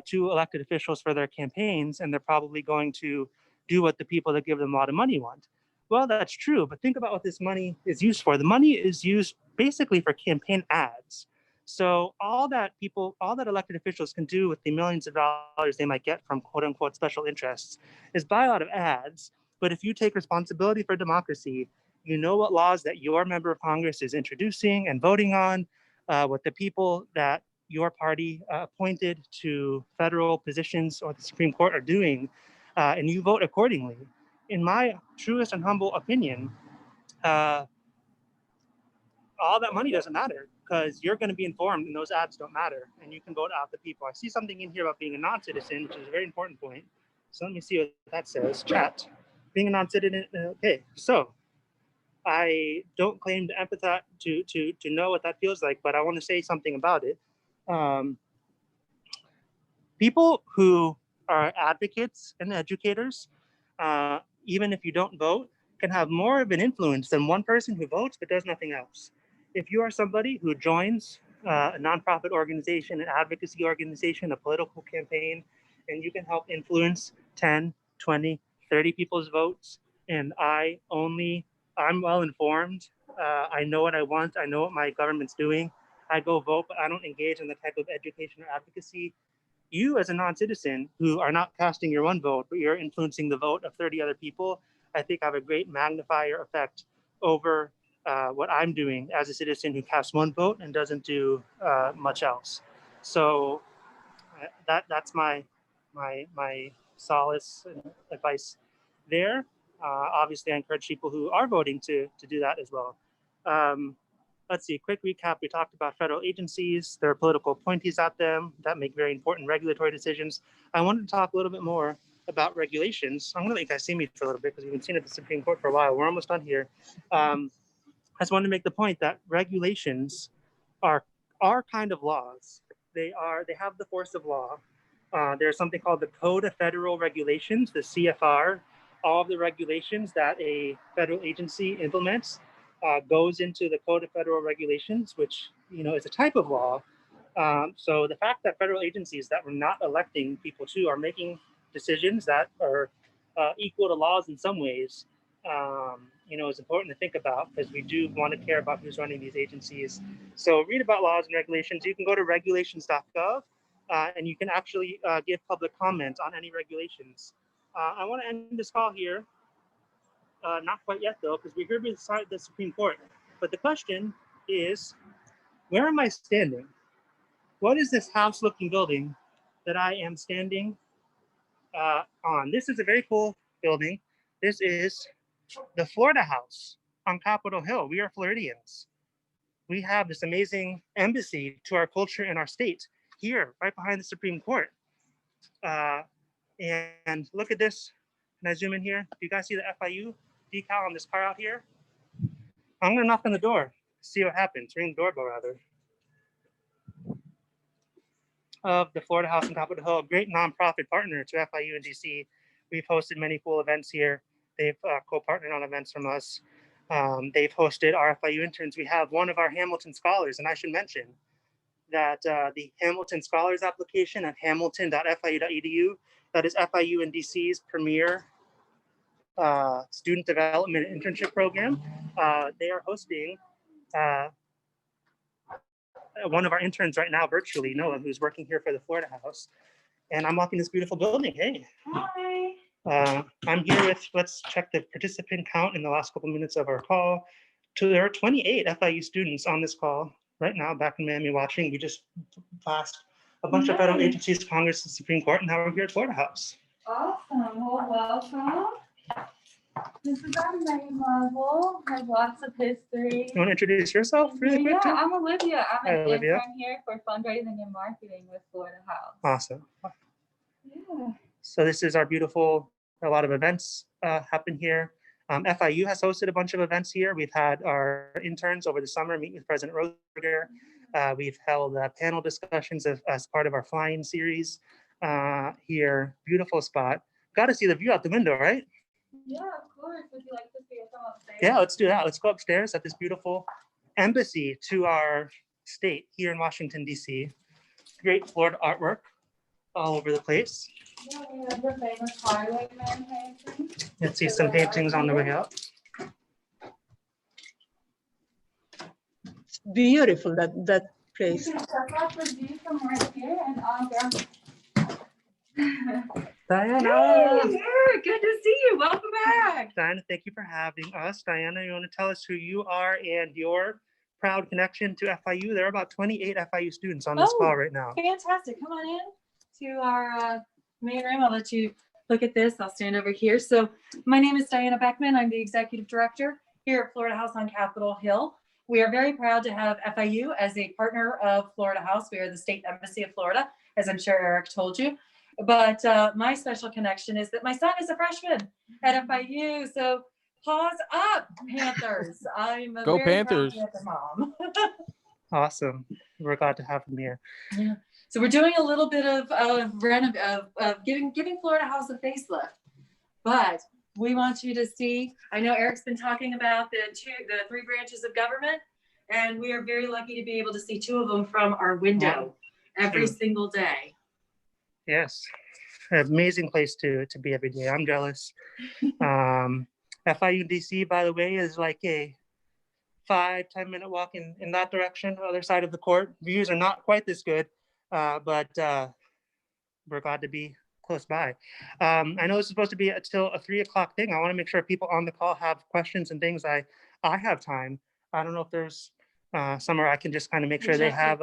Speaker 2: to elected officials for their campaigns, and they're probably going to do what the people that give them a lot of money want. Well, that's true, but think about what this money is used for. The money is used basically for campaign ads. So all that elected officials can do with the millions of dollars they might get from quote unquote special interests is buy a lot of ads. But if you take responsibility for democracy, you know what laws that your member of Congress is introducing and voting on, what the people that your party appointed to federal positions or the Supreme Court are doing, and you vote accordingly. In my truest and humble opinion, all that money doesn't matter because you're going to be informed and those ads don't matter and you can vote out the people. I see something in here about being a non-citizen, which is a very important point. So let me see what that says. Chat. Being a non-citizen. Okay, so I don't claim to empathize to know what that feels like, but I want to say something about it. People who are advocates and educators, even if you don't vote, can have more of an influence than one person who votes but does nothing else. If you are somebody who joins a nonprofit organization, an advocacy organization, a political campaign, and you can help influence 10, 20, 30 people's votes, and I'm well informed, I know what I want, I know what my government's doing, I go vote, but I don't engage in the type of education or advocacy. You as a non-citizen who are not casting your one vote, but you're influencing the vote of 30 other people, I think have a great magnifier effect over what I'm doing as a citizen who casts one vote and doesn't do much else. So that's my solace and advice there. Obviously, I encourage people who are voting to do that as well. Let's see, quick recap. We talked about federal agencies. There are political appointees out there that make very important regulatory decisions. I wanted to talk a little bit more about regulations. I'm going to let you guys see me for a little bit because we've been seeing at the Supreme Court for a while. We're almost done here. I just wanted to make the point that regulations are kind of laws. They have the force of law. There's something called the Code of Federal Regulations, the CFR. All of the regulations that a federal agency implements goes into the Code of Federal Regulations, which is a type of law. So the fact that federal agencies that we're not electing people to are making decisions that are equal to laws in some ways, is important to think about because we do want to care about who's running these agencies. So read about laws and regulations. You can go to regulations.gov and you can actually give public comment on any regulations. I want to end this call here. Not quite yet, though, because we're here beside the Supreme Court. But the question is, where am I standing? What is this house-looking building that I am standing on? This is a very cool building. This is the Florida House on Capitol Hill. We are Floridians. we have this amazing embassy to our culture and our state here, right behind the Supreme Court. And look at this. Can I zoom in here? Do you guys see the FIU decal on this car out here? I'm gonna knock on the door, see what happens. Ring the doorbell rather. Of the Florida House on Capitol Hill, a great nonprofit partner to FIU and DC. We've hosted many cool events here. They've co-partnered on events from us. They've hosted our FIU interns. We have one of our Hamilton scholars, and I should mention that the Hamilton Scholars application at hamilton.fiu.edu, that is FIU and DC's premier student development internship program. They are hosting one of our interns right now virtually, Noah, who's working here for the Florida House. And I'm walking this beautiful building. Hey.
Speaker 7: Hi.
Speaker 2: I'm here with, let's check the participant count in the last couple minutes of our call. There are 28 FIU students on this call right now back in Miami watching. We just passed a bunch of federal agencies, Congress, and Supreme Court, and now we're here at Florida House.
Speaker 7: Awesome. Well, welcome. This is our main level. Has lots of history.
Speaker 2: You want to introduce yourself really quick?
Speaker 7: Yeah, I'm Olivia. I'm
Speaker 2: Hi,
Speaker 7: an
Speaker 2: Olivia.
Speaker 7: intern here for fundraising and marketing with Florida House.
Speaker 2: Awesome.
Speaker 7: Yeah.
Speaker 2: So this is our beautiful, a lot of events happen here. FIU has hosted a bunch of events here. We've had our interns over the summer meet with President Rosenberger. We've held panel discussions as part of our flying series here. Beautiful spot. Got to see the view out the window, right?
Speaker 7: Yeah, of course. Would you like to see us upstairs?
Speaker 2: Yeah, let's do that. Let's go upstairs at this beautiful embassy to our state here in Washington, D.C. Great Florida artwork all over the place.
Speaker 7: Yeah, we have the famous Highwayman painting.
Speaker 2: Let's see some paintings on the way up.
Speaker 3: It's beautiful, that place.
Speaker 7: You can check out the view from right here and on down.
Speaker 2: Diana!
Speaker 7: Hey, good to see you. Welcome back.
Speaker 2: Diana, thank you for having us. Diana, you want to tell us who you are and your proud connection to FIU? There are about 28 FIU students on this call right now.
Speaker 7: Fantastic. Come on in to our main room. I'll let you look at this. I'll stand over here. So my name is Diana Beckman. I'm the executive director here at Florida House on Capitol Hill. We are very proud to have FIU as a partner of Florida House. We are the state embassy of Florida, as I'm sure Eric told you. But my special connection is that my son is a freshman at FIU. So pause up, Panthers. I'm a
Speaker 1: Go
Speaker 7: very
Speaker 1: Panthers.
Speaker 7: proud Panther mom.
Speaker 2: Awesome. We're glad to have them here.
Speaker 7: Yeah. So we're doing a little bit of giving Florida House a facelift. But we want you to see, I know Eric's been talking about the three branches of government, and we are very lucky to be able to see two of them from our window every single day.
Speaker 2: Yes. Amazing place to be every day. I'm jealous. FIU DC, by the way, is like a 5-10 minute walk in that direction, other side of the court. Views are not quite this good, but we're glad to be close by. I know this is supposed to be until a 3 o'clock thing. I want to make sure people on the call have questions and things. I have time. I don't know if there's somewhere I can just kind of make sure they have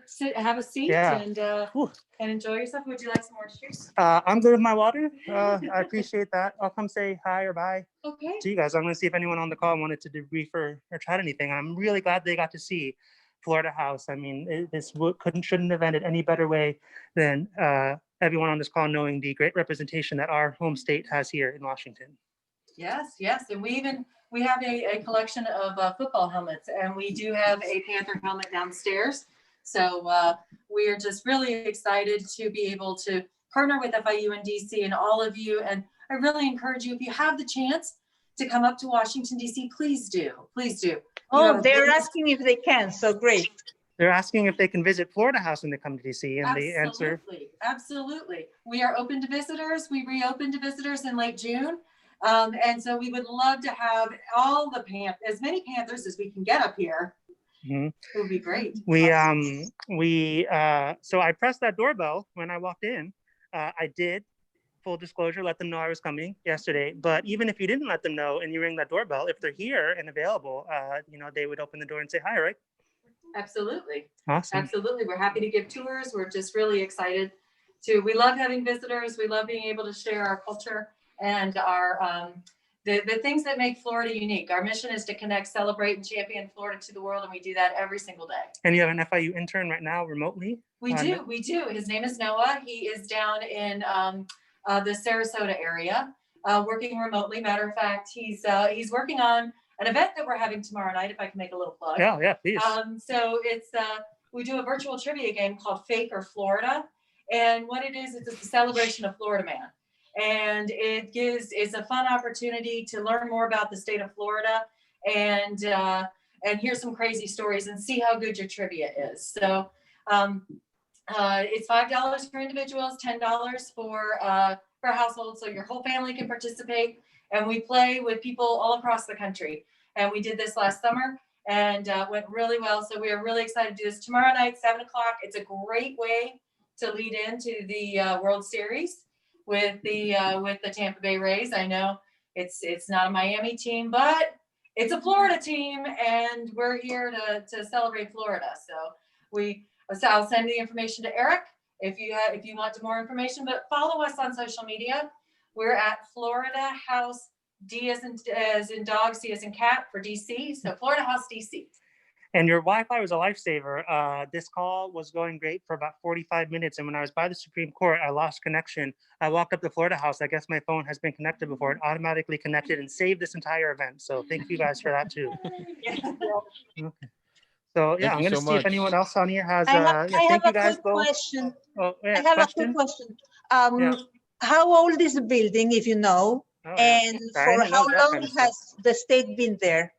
Speaker 7: sit, have a seat,
Speaker 2: Yeah.
Speaker 7: and enjoy yourself. Would you like some more juice?
Speaker 2: I'm good with my water. I appreciate that. I'll come say hi or bye
Speaker 7: Okay.
Speaker 2: to you guys. I'm going to see if anyone on the call wanted to debrief or chat anything. I'm really glad they got to see Florida House. I mean, shouldn't have ended any better way than everyone on this call knowing the great representation that our home state has here in Washington.
Speaker 7: Yes, yes. And we have a collection of football helmets, and we do have a Panther helmet downstairs. So we are just really excited to be able to partner with FIU and DC and all of you. And I really encourage you, if you have the chance to come up to Washington, DC, please do. Please do.
Speaker 3: Oh, they're asking if they can. So great.
Speaker 2: They're asking if they can visit Florida House when they come to DC, and the answer.
Speaker 7: Absolutely. We are open to visitors. We reopened to visitors in late June. And so we would love to have all the as many Panthers as we can get up here.
Speaker 2: Mm-hmm.
Speaker 7: It would be great.
Speaker 2: So I pressed that doorbell when I walked in. I did, full disclosure, let them know I was coming yesterday. But even if you didn't let them know and you ring that doorbell, if they're here and available, they would open the door and say hi, right?
Speaker 7: Absolutely.
Speaker 2: Awesome.
Speaker 7: Absolutely. We're happy to give tours. We're just really excited we love having visitors. We love being able to share our culture and our the things that make Florida unique. Our mission is to connect, celebrate, and champion Florida to the world, and we do that every single day.
Speaker 2: And you have an FIU intern right now remotely?
Speaker 7: We do. His name is Noah. He is down in the Sarasota area, working remotely. Matter of fact, he's working on an event that we're having tomorrow night, if I can make a little plug.
Speaker 2: Yeah, please.
Speaker 7: So it's we do a virtual trivia game called Fake or Florida. And what it is, it's a celebration of Florida Man. And it's a fun opportunity to learn more about the state of Florida and hear some crazy stories and see how good your trivia is. So it's $5 for individuals, $10 for households, so your whole family can participate. And we play with people all across the country. And we did this last summer and went really well. So we are really excited to do this tomorrow night, 7 o'clock. It's a great way to lead into the World Series with the Tampa Bay Rays. I know it's not a Miami team, but it's a Florida team, and we're here to celebrate Florida. So I'll send the information to Eric if you want more information. But follow us on social media. We're at Florida House D as in dog, C as in cat for DC. So Florida House DC.
Speaker 2: And your Wi-Fi was a lifesaver. This call was going great for about 45 minutes. And when I was by the Supreme Court, I lost connection. I walked up to Florida House. I guess my phone has been connected before. It automatically connected and saved this entire event. So thank you guys for that too. Okay. So yeah, I'm going to see if anyone else on here has.
Speaker 3: I
Speaker 2: thank
Speaker 3: have
Speaker 2: you guys
Speaker 3: a quick
Speaker 2: both.
Speaker 3: question.
Speaker 2: Oh, yeah,
Speaker 3: I have a quick question. How old is the building, if you know?
Speaker 2: Oh,
Speaker 3: and for how long has the state been there?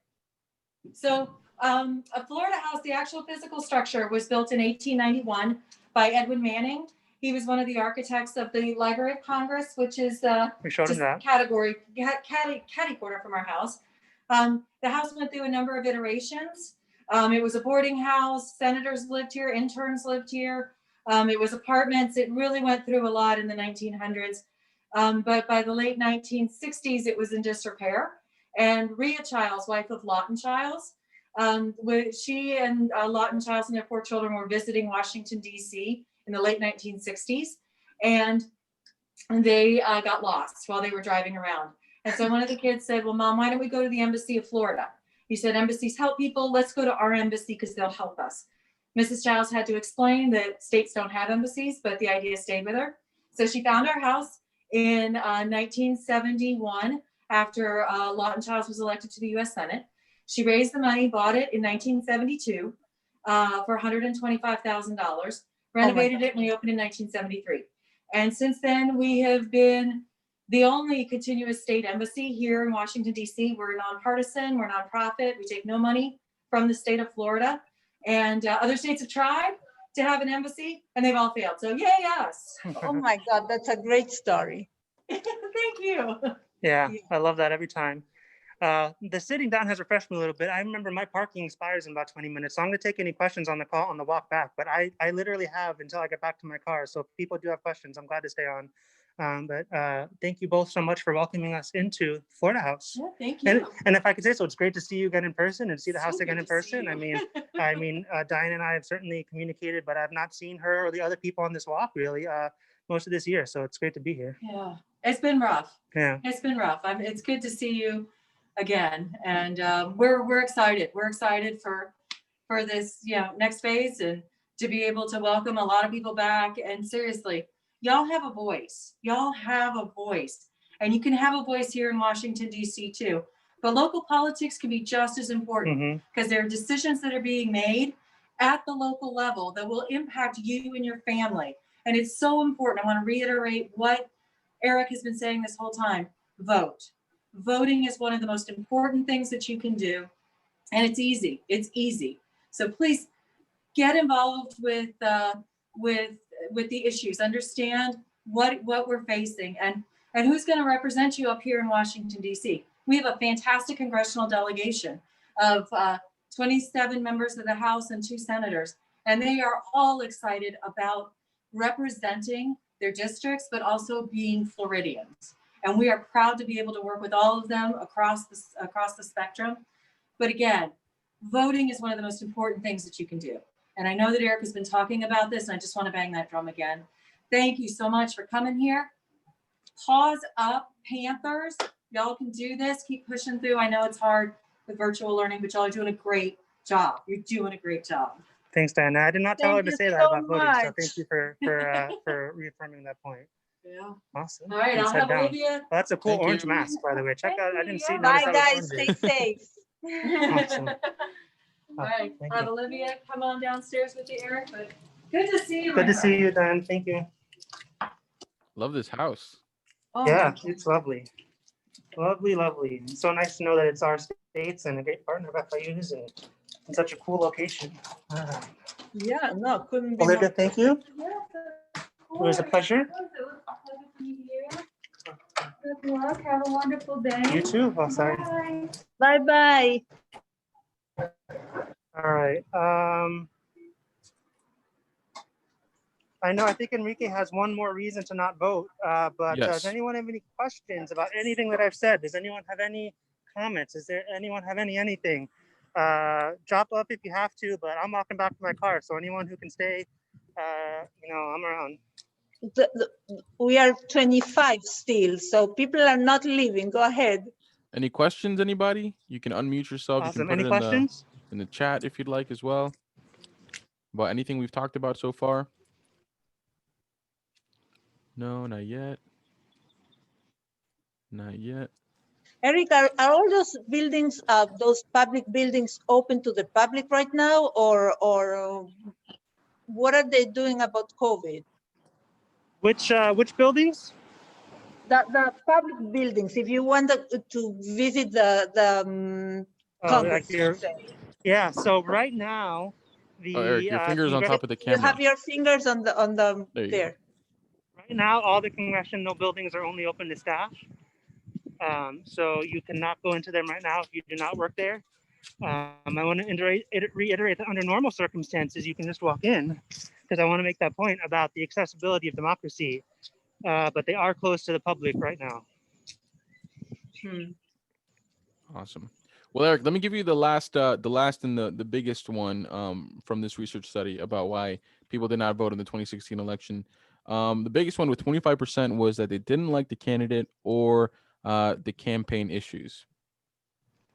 Speaker 7: So a Florida House, the actual physical structure was built in 1891 by Edwin Manning. He was one of the architects of the Library of Congress, which is
Speaker 2: we showed him that
Speaker 7: catty corner from our house. The house went through a number of iterations. It was a boarding house. Senators lived here. Interns lived here. It was apartments. It really went through a lot in the 1900s. But by the late 1960s, it was in disrepair. And Rhea Childs, wife of Lawton Childs, she and Lawton Childs and their 4 children were visiting Washington, D.C. in the late 1960s. And they got lost while they were driving around. And so one of the kids said, well, Mom, why don't we go to the Embassy of Florida? He said, embassies help people. Let's go to our embassy because they'll help us. Mrs. Childs had to explain that states don't have embassies, but the idea stayed with her. So she found our house in 1971 after Lawton Childs was elected to the U.S. Senate. She raised the money, bought it in 1972 for $125,000, renovated it, and we opened in 1973. And since then, we have been the only continuous state embassy here in Washington, D.C. We're nonpartisan, we're nonprofit, we take no money from the state of Florida. And other states have tried to have an embassy and they've all failed. So yay us.
Speaker 3: Oh my God, that's a great story.
Speaker 7: Thank you.
Speaker 2: Yeah, I love that every time. The sitting down has refreshed me a little bit. I remember my parking expires in about 20 minutes. So I'm going to take any questions on the call on the walk back, but I literally have until I get back to my car. So if people do have questions, I'm glad to stay on. But thank you both so much for welcoming us into Florida House.
Speaker 7: Yeah, thank you.
Speaker 2: And if I could say so, it's great to see you again in person and see the house again in person. I mean, Diane and I have certainly communicated, but I've not seen her or the other people on this walk really most of this year. So it's great to be here.
Speaker 7: Yeah, it's been rough.
Speaker 2: Yeah,
Speaker 7: it's been rough. It's good to see you again, and we're excited. We're excited for this next phase and to be able to welcome a lot of people back. And seriously, y'all have a voice. Y'all have a voice. And you can have a voice here in Washington, D.C. too. But local politics can be just as important because there are decisions that are being made at the local level that will impact you and your family. And it's so important. I want to reiterate what Eric has been saying this whole time. Vote. Voting is one of the most important things that you can do. And it's easy. It's easy. So please get involved with the issues, understand what we're facing and who's going to represent you up here in Washington, D.C. We have a fantastic congressional delegation of 27 members of the House and 2 senators, and they are all excited about representing their districts, but also being Floridians. And we are proud to be able to work with all of them across the spectrum. But again, voting is one of the most important things that you can do. And I know that Eric has been talking about this, and I just want to bang that drum again. Thank you so much for coming here. Pause up, Panthers. Y'all can do this. Keep pushing through. I know it's hard with virtual learning, but y'all are doing a great job. You're doing a great job.
Speaker 2: Thanks, Diana. I did not tell her
Speaker 3: Thank
Speaker 2: to
Speaker 3: you
Speaker 2: say that
Speaker 3: so
Speaker 2: about voting, so
Speaker 3: much.
Speaker 2: thank you for reaffirming that point.
Speaker 7: Yeah.
Speaker 2: Awesome.
Speaker 7: All right,
Speaker 2: Let's
Speaker 7: I'll
Speaker 2: head
Speaker 7: have
Speaker 2: down.
Speaker 7: Olivia.
Speaker 2: Well, that's a cool
Speaker 1: Thank you.
Speaker 2: orange mask, by the way. Check out. I didn't see.
Speaker 3: Bye,
Speaker 2: Notice that
Speaker 3: guys.
Speaker 2: was
Speaker 3: Stay
Speaker 2: orange.
Speaker 3: safe.
Speaker 2: Awesome.
Speaker 7: All right,
Speaker 2: Thank
Speaker 7: I'll have
Speaker 2: you.
Speaker 7: Olivia come on downstairs with you, Eric. But good to see you.
Speaker 2: Good
Speaker 7: my
Speaker 2: to see
Speaker 7: friend.
Speaker 2: you, Dan. Thank you.
Speaker 1: Love this house.
Speaker 3: Oh,
Speaker 2: Yeah, it's lovely. Lovely, lovely. It's so nice to know that it's our states and a great partner of FIU's and in such a cool location.
Speaker 3: yeah, no, couldn't be
Speaker 2: Olivia,
Speaker 3: more.
Speaker 2: thank you.
Speaker 7: Yeah,
Speaker 2: It was a pleasure.
Speaker 7: It was a pleasure to meet you. Good luck. Have a wonderful day.
Speaker 2: You too. Oh, sorry.
Speaker 7: Bye.
Speaker 3: Bye-bye.
Speaker 2: All right. I think Enrique has one more reason to not vote, but does
Speaker 1: Yes.
Speaker 2: anyone have any questions about anything that I've said? Does anyone have any comments? Does there anyone have anything? Drop up if you have to, but I'm walking back to my car, so anyone who can stay, I'm around.
Speaker 3: We are 25 still, so people are not leaving. Go ahead.
Speaker 1: Any questions, anybody? You can unmute yourself. You
Speaker 2: Awesome.
Speaker 1: can put
Speaker 2: Any
Speaker 1: it
Speaker 2: questions?
Speaker 1: in the chat if you'd like as well. About anything we've talked about so far? No, not yet. Not yet.
Speaker 3: Eric, are all those buildings, those public buildings open to the public right now, or what are they doing about COVID?
Speaker 2: Which buildings?
Speaker 3: The public buildings, if you want to visit the
Speaker 2: Oh,
Speaker 3: Congress,
Speaker 2: like your,
Speaker 3: let's say.
Speaker 2: yeah. So right now, the
Speaker 1: Oh, Eric, your finger's on
Speaker 2: Congress-
Speaker 1: top of the
Speaker 3: You
Speaker 1: camera.
Speaker 3: have your fingers on the
Speaker 1: There you go.
Speaker 3: there.
Speaker 2: right now all the congressional buildings are only open to staff. So you cannot go into them right now if you do not work there. I want to reiterate that under normal circumstances, you can just walk in, because I want to make that point about the accessibility of democracy. But they are closed to the public right now.
Speaker 1: Awesome. Well, Eric, let me give you the last and the biggest one from this research study about why people did not vote in the 2016 election. The biggest one with 25% was that they didn't like the candidate or the campaign issues.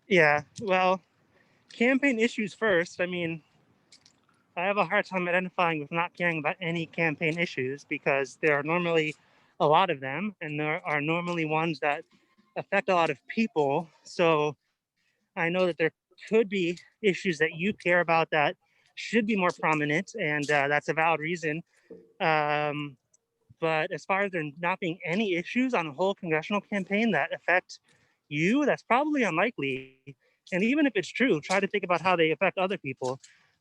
Speaker 2: Yeah, well, campaign issues first. I mean, I have a hard time identifying with not caring about any campaign issues because there are normally a lot of them, and there are normally ones that affect a lot of people. So I know that there could be issues that you care about that should be more prominent, and that's a valid reason. But as far as there not being any issues on a whole congressional campaign that affect you, that's probably unlikely. And even if it's true, try to think about how they affect other people.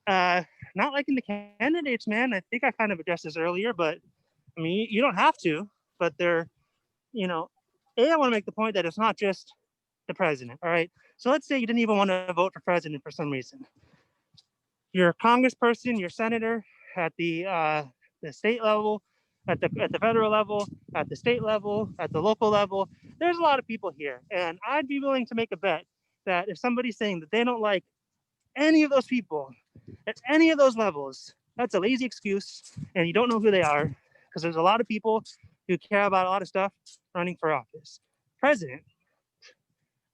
Speaker 2: Not liking the candidates, man. I think I kind of addressed this earlier, but I mean, you don't have to, but they're, I want to make the point that it's not just the president. All right. So let's say you didn't even want to vote for president for some reason. You're a congressperson, you're a senator at the state level, at the federal level, at the state level, at the local level. There's a lot of people here, and I'd be willing to make a bet that if somebody's saying that they don't like any of those people at any of those levels, that's a lazy excuse, and you don't know who they are, because there's a lot of people who care about a lot of stuff running for office. President,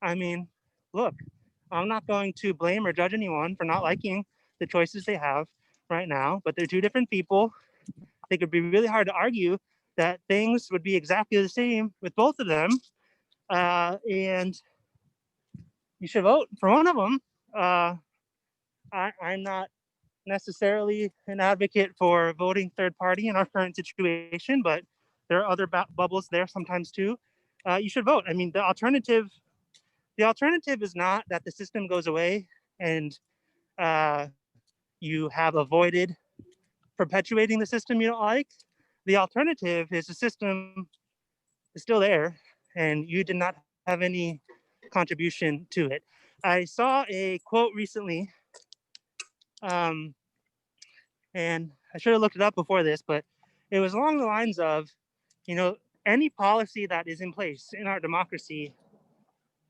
Speaker 2: I mean, look, I'm not going to blame or judge anyone for not liking the choices they have right now, but they're two different people. I think it'd be really hard to argue that things would be exactly the same with both of them, and you should vote for one of them. I'm not necessarily an advocate for voting third party in our current situation, but there are other bubbles there sometimes too. You should vote. I mean, the alternative is not that the system goes away and you have avoided perpetuating the system you don't like. The alternative is the system is still there and you did not have any contribution to it. I saw a quote recently, and I should have looked it up before this, but it was along the lines of, any policy that is in place in our democracy,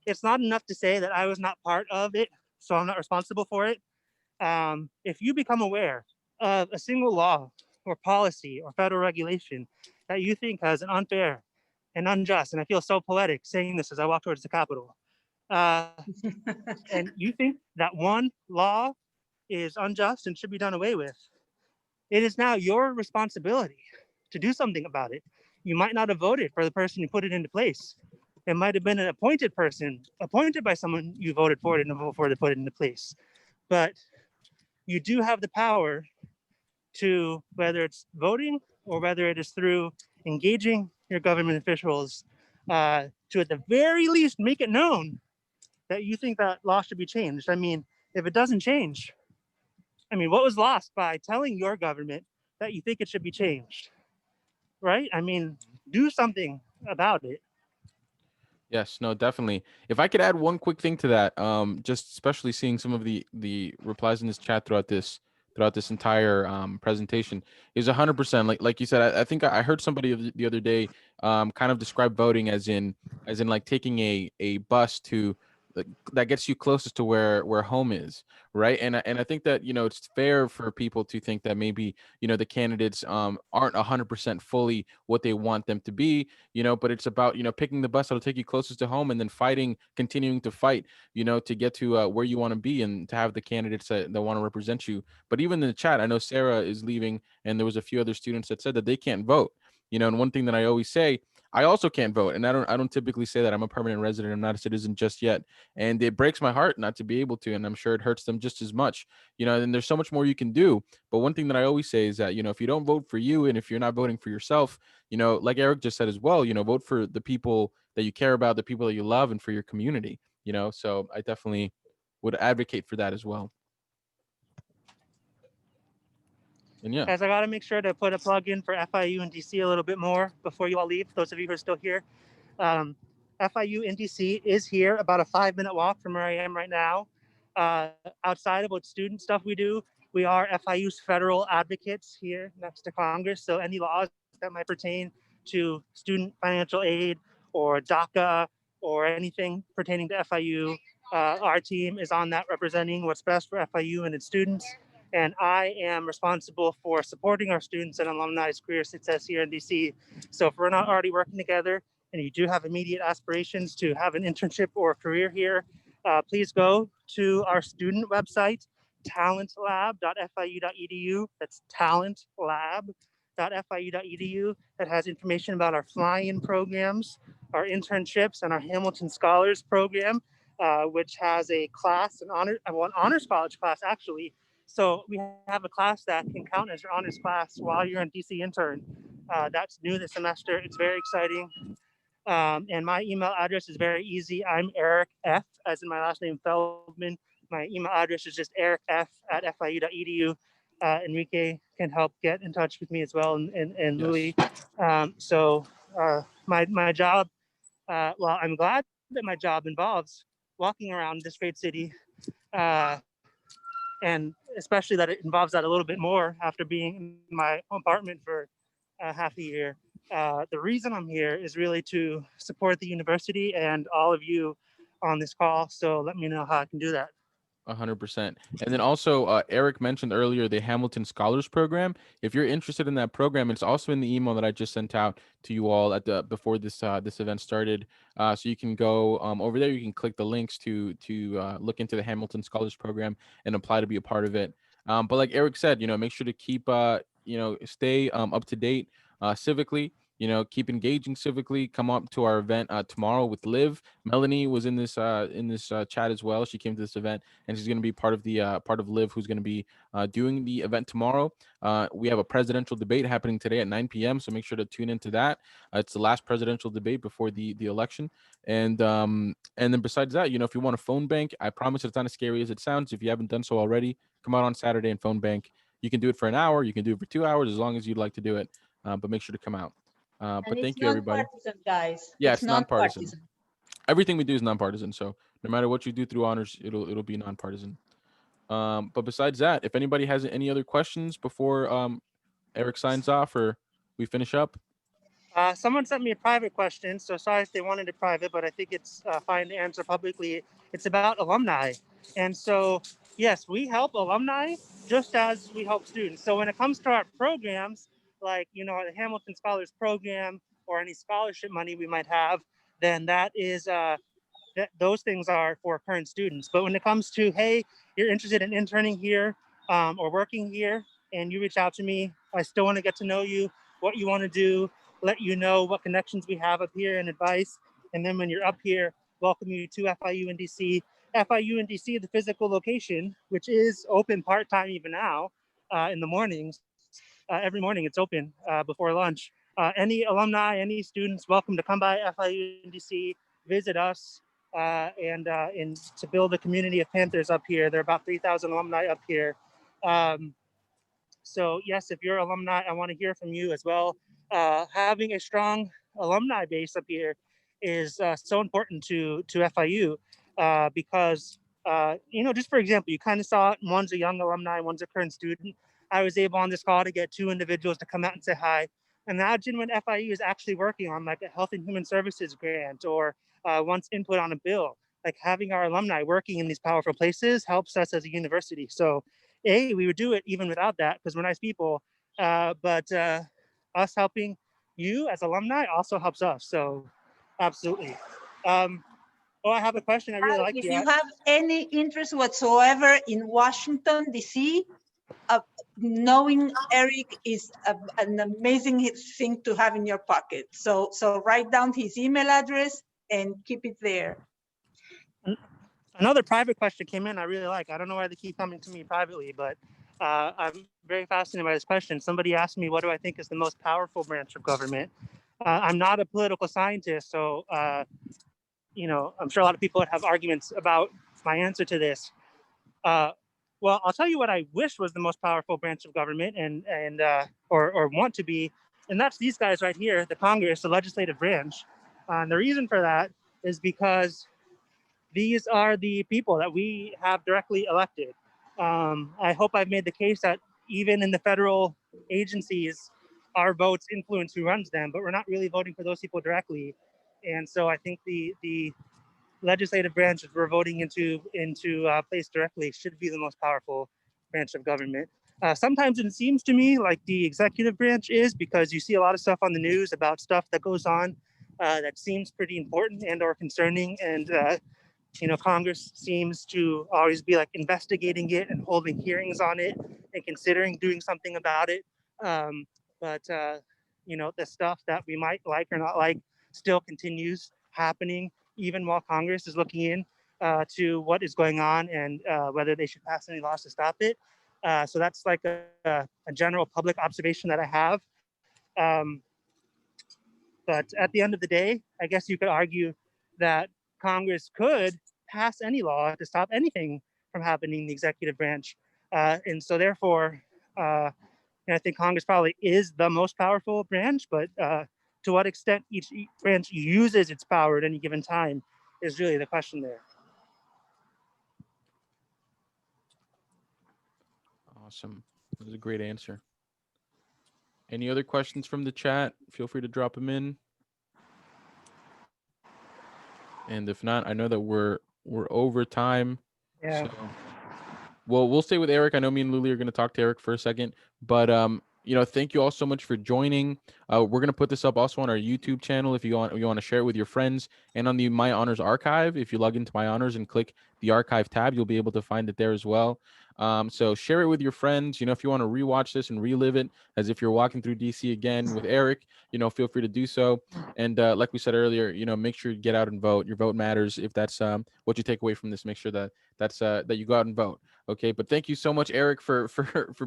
Speaker 2: it's not enough to say that I was not part of it, so I'm not responsible for it. If you become aware of a single law or policy or federal regulation that you think has an unfair and unjust. And I feel so poetic saying this as I walk towards the Capitol. And you think that one law is unjust and should be done away with, it is now your responsibility to do something about it. You might not have voted for the person who put it into place. It might have been an appointed person, appointed by someone you voted for it and voted for to put it into place. But you do have the power to, whether it's voting or whether it is through engaging your government officials, to at the very least make it known that you think that law should be changed. I mean, if it doesn't change, I mean, what was lost by telling your government that you think it should be changed, right? I mean, do something about it.
Speaker 1: Yes, no, definitely. If I could add one quick thing to that, just especially seeing some of the replies in this chat throughout this entire presentation is 100%. Like you said, I think I heard somebody the other day kind of describe voting as in like taking a bus to that gets you closest to where home is, right? And I think that, you know, it's fair for people to think that maybe, you know, the candidates aren't 100% fully what they want them to be, you know, but it's about, you know, picking the bus that'll take you closest to home and then continuing to fight, you know, to get to where you want to be and to have the candidates that want to represent you. But even in the chat, I know Sarah is leaving and there was a few other students that said that they can't vote, you know, and one thing that I always say, I also can't vote. And I don't typically say that I'm a permanent resident. I'm not a citizen just yet. And it breaks my heart not to be able to. And I'm sure it hurts them just as much, you know, and there's so much more you can do. But one thing that I always say is that, you know, if you don't vote for you and if you're not voting for yourself, you know, like Eric just said as well, you know, vote for the people that you care about, the people that you love, and for your community, you know. So I definitely would advocate for that as well. And yeah.
Speaker 2: Guys, I got to make sure to put a plug in for FIU and DC a little bit more before you all leave, those of you who are still here. FIU in DC is here, about a 5-minute walk from where I am right now. Outside of what student stuff we do, we are FIU's federal advocates here next to Congress. So any laws that might pertain to student financial aid or DACA or anything pertaining to FIU, our team is on that representing what's best for FIU and its students. And I am responsible for supporting our students and alumni's career success here in DC. So if we're not already working together and you do have immediate aspirations to have an internship or a career here, please go to our student website, talentlab.fiu.edu. That's talentlab.fiu.edu. That has information about our fly-in programs, our internships, and our Hamilton Scholars Program, which has a class, an honors college class actually. So we have a class that can count as your honors class while you're in DC intern. That's new this semester. It's very exciting. And my email address is very easy. I'm Eric F, as in my last name, Feldman. My email address is just ericf@fiu.edu. Enrique can help get in touch with me as well, and
Speaker 1: Yes.
Speaker 2: Louis. My job, well, I'm glad that my job involves walking around this great city, and especially that it involves that a little bit more after being in my apartment for half a year. The reason I'm here is really to support the university and all of you on this call. So let me know how I can do that.
Speaker 1: 100%. And then also, Eric mentioned earlier the Hamilton Scholars Program. If you're interested in that program, it's also in the email that I just sent out to you all at the before this this event started. So you can go over there. You can click the links to look into the Hamilton Scholars Program and apply to be a part of it. But like Eric said, you know, make sure to keep you know, stay up to date civically. You know, keep engaging civically. Come up to our event tomorrow with Liv. Melanie was in this chat as well. She came to this event, and she's going to be part of the part of Liv, who's going to be doing the event tomorrow. We have a presidential debate happening today at 9 p.m. So make sure to tune into that. It's the last presidential debate before the election, and then besides that, you know, if you want a phone bank, I promise it's not as scary as it sounds. If you haven't done so already, come out on Saturday and phone bank. You can do it for an hour. You can do it for 2 hours, as long as you'd like to do it. But make sure to come out. But thank you, everybody.
Speaker 3: Non-partisan, guys.
Speaker 1: Yeah,
Speaker 3: it's
Speaker 1: it's nonpartisan. Everything we do is nonpartisan. So no matter what you do through honors, it'll be nonpartisan. But besides that, if anybody has any other questions before Eric signs off or we finish up.
Speaker 2: Someone sent me a private question, so sorry if they wanted it private, but I think it's fine to answer publicly. It's about alumni. And so, yes, we help alumni just as we help students. So when it comes to our programs, like, you know, the Hamilton Scholars Program, or any scholarship money we might have, then that is those things are for current students. But when it comes to, hey, you're interested in interning here or working here, and you reach out to me, I still want to get to know you, what you want to do, let you know what connections we have up here and advice. And then when you're up here, welcome you to FIU in DC. FIU in DC, the physical location, which is open part-time even now in the mornings. Every morning it's open before lunch. Any alumni, any students, welcome to come by FIU in DC, visit us, and to build a community of Panthers up here. There are about 3,000 alumni up here. So yes, if you're alumni, I want to hear from you as well. Having a strong alumni base up here is so important to FIU because just for example, you kind of saw it. One's a young alumni, one's a current student. I was able on this call to get 2 individuals to come out and say hi. Imagine when FIU is actually working on like a health and human services grant or wants input on a bill. Like having our alumni working in these powerful places helps us as a university. So we would do it even without that because we're nice people. But us helping you as alumni also helps us. So absolutely. I have a question I really like.
Speaker 3: If you have any interest whatsoever in Washington, D.C., knowing Eric is an amazing thing to have in your pocket. So write down his email address and keep it there.
Speaker 2: Another private question came in I really like. I don't know why they keep coming to me privately, but I'm very fascinated by this question. Somebody asked me, what do I think is the most powerful branch of government? I'm not a political scientist, so I'm sure a lot of people would have arguments about my answer to this. Well, I'll tell you what I wish was the most powerful branch of government or want to be, and that's these guys right here, the Congress, the legislative branch. And the reason for that is because these are the people that we have directly elected. I hope I've made the case that even in the federal agencies, our votes influence who runs them, but we're not really voting for those people directly. And so I think the legislative branch that we're voting into place directly should be the most powerful branch of government. Sometimes it seems to me like the executive branch is, because you see a lot of stuff on the news about stuff that goes on that seems pretty important and or concerning, and Congress seems to always be like investigating it and holding hearings on it and considering doing something about it. But the stuff that we might like or not like still continues happening, even while Congress is looking in to what is going on and whether they should pass any laws to stop it. So that's like a general public observation that I have. But at the end of the day, I guess you could argue that Congress could pass any law to stop anything from happening in the executive branch. And so therefore, I think Congress probably is the most powerful branch, but to what extent each branch uses its power at any given time is really the question there.
Speaker 1: Awesome. That was a great answer. Any other questions from the chat? Feel free to drop them in. And if not, I know that we're over time.
Speaker 2: Yeah.
Speaker 1: So, well, we'll stay with Eric. I know me and Luli are going to talk to Eric for a second, but thank you all so much for joining. We're going to put this up also on our YouTube channel if you want to share it with your friends, and on the My Honors archive. If you log into My Honors and click the archive tab, you'll be able to find it there as well. So share it with your friends. If you want to rewatch this and relive it as if you're walking through DC again with Eric, feel free to do so. And like we said earlier, make sure you get out and vote. Your vote matters. If that's what you take away from this, make sure that you go out and vote. Okay, but thank you so much, Eric, for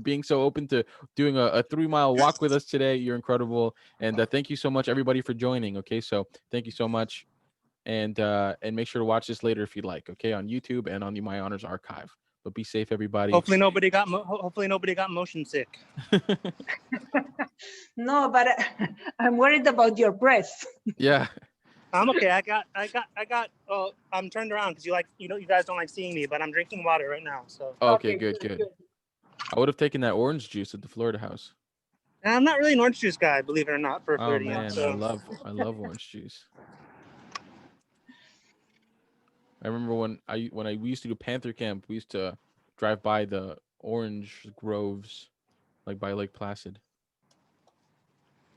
Speaker 1: being so open to doing a 3-mile walk with us today. You're incredible, and thank you so much, everybody, for joining. Okay, so thank you so much, and make sure to watch this later if you'd like. Okay, on YouTube and on the My Honors archive. But be safe, everybody.
Speaker 2: Hopefully nobody got motion sick.
Speaker 3: No, but I'm worried about your breath.
Speaker 1: Yeah.
Speaker 2: I'm okay. I'm turned around because you guys don't like seeing me, but I'm drinking water right now. So
Speaker 1: Okay, good. I would have taken that orange juice at the Florida house.
Speaker 2: And I'm not really an orange juice guy, believe it or not, for flirting.
Speaker 1: Oh man,
Speaker 2: so.
Speaker 1: I love orange juice. I remember when we used to do Panther camp, we used to drive by the orange groves, like by Lake Placid.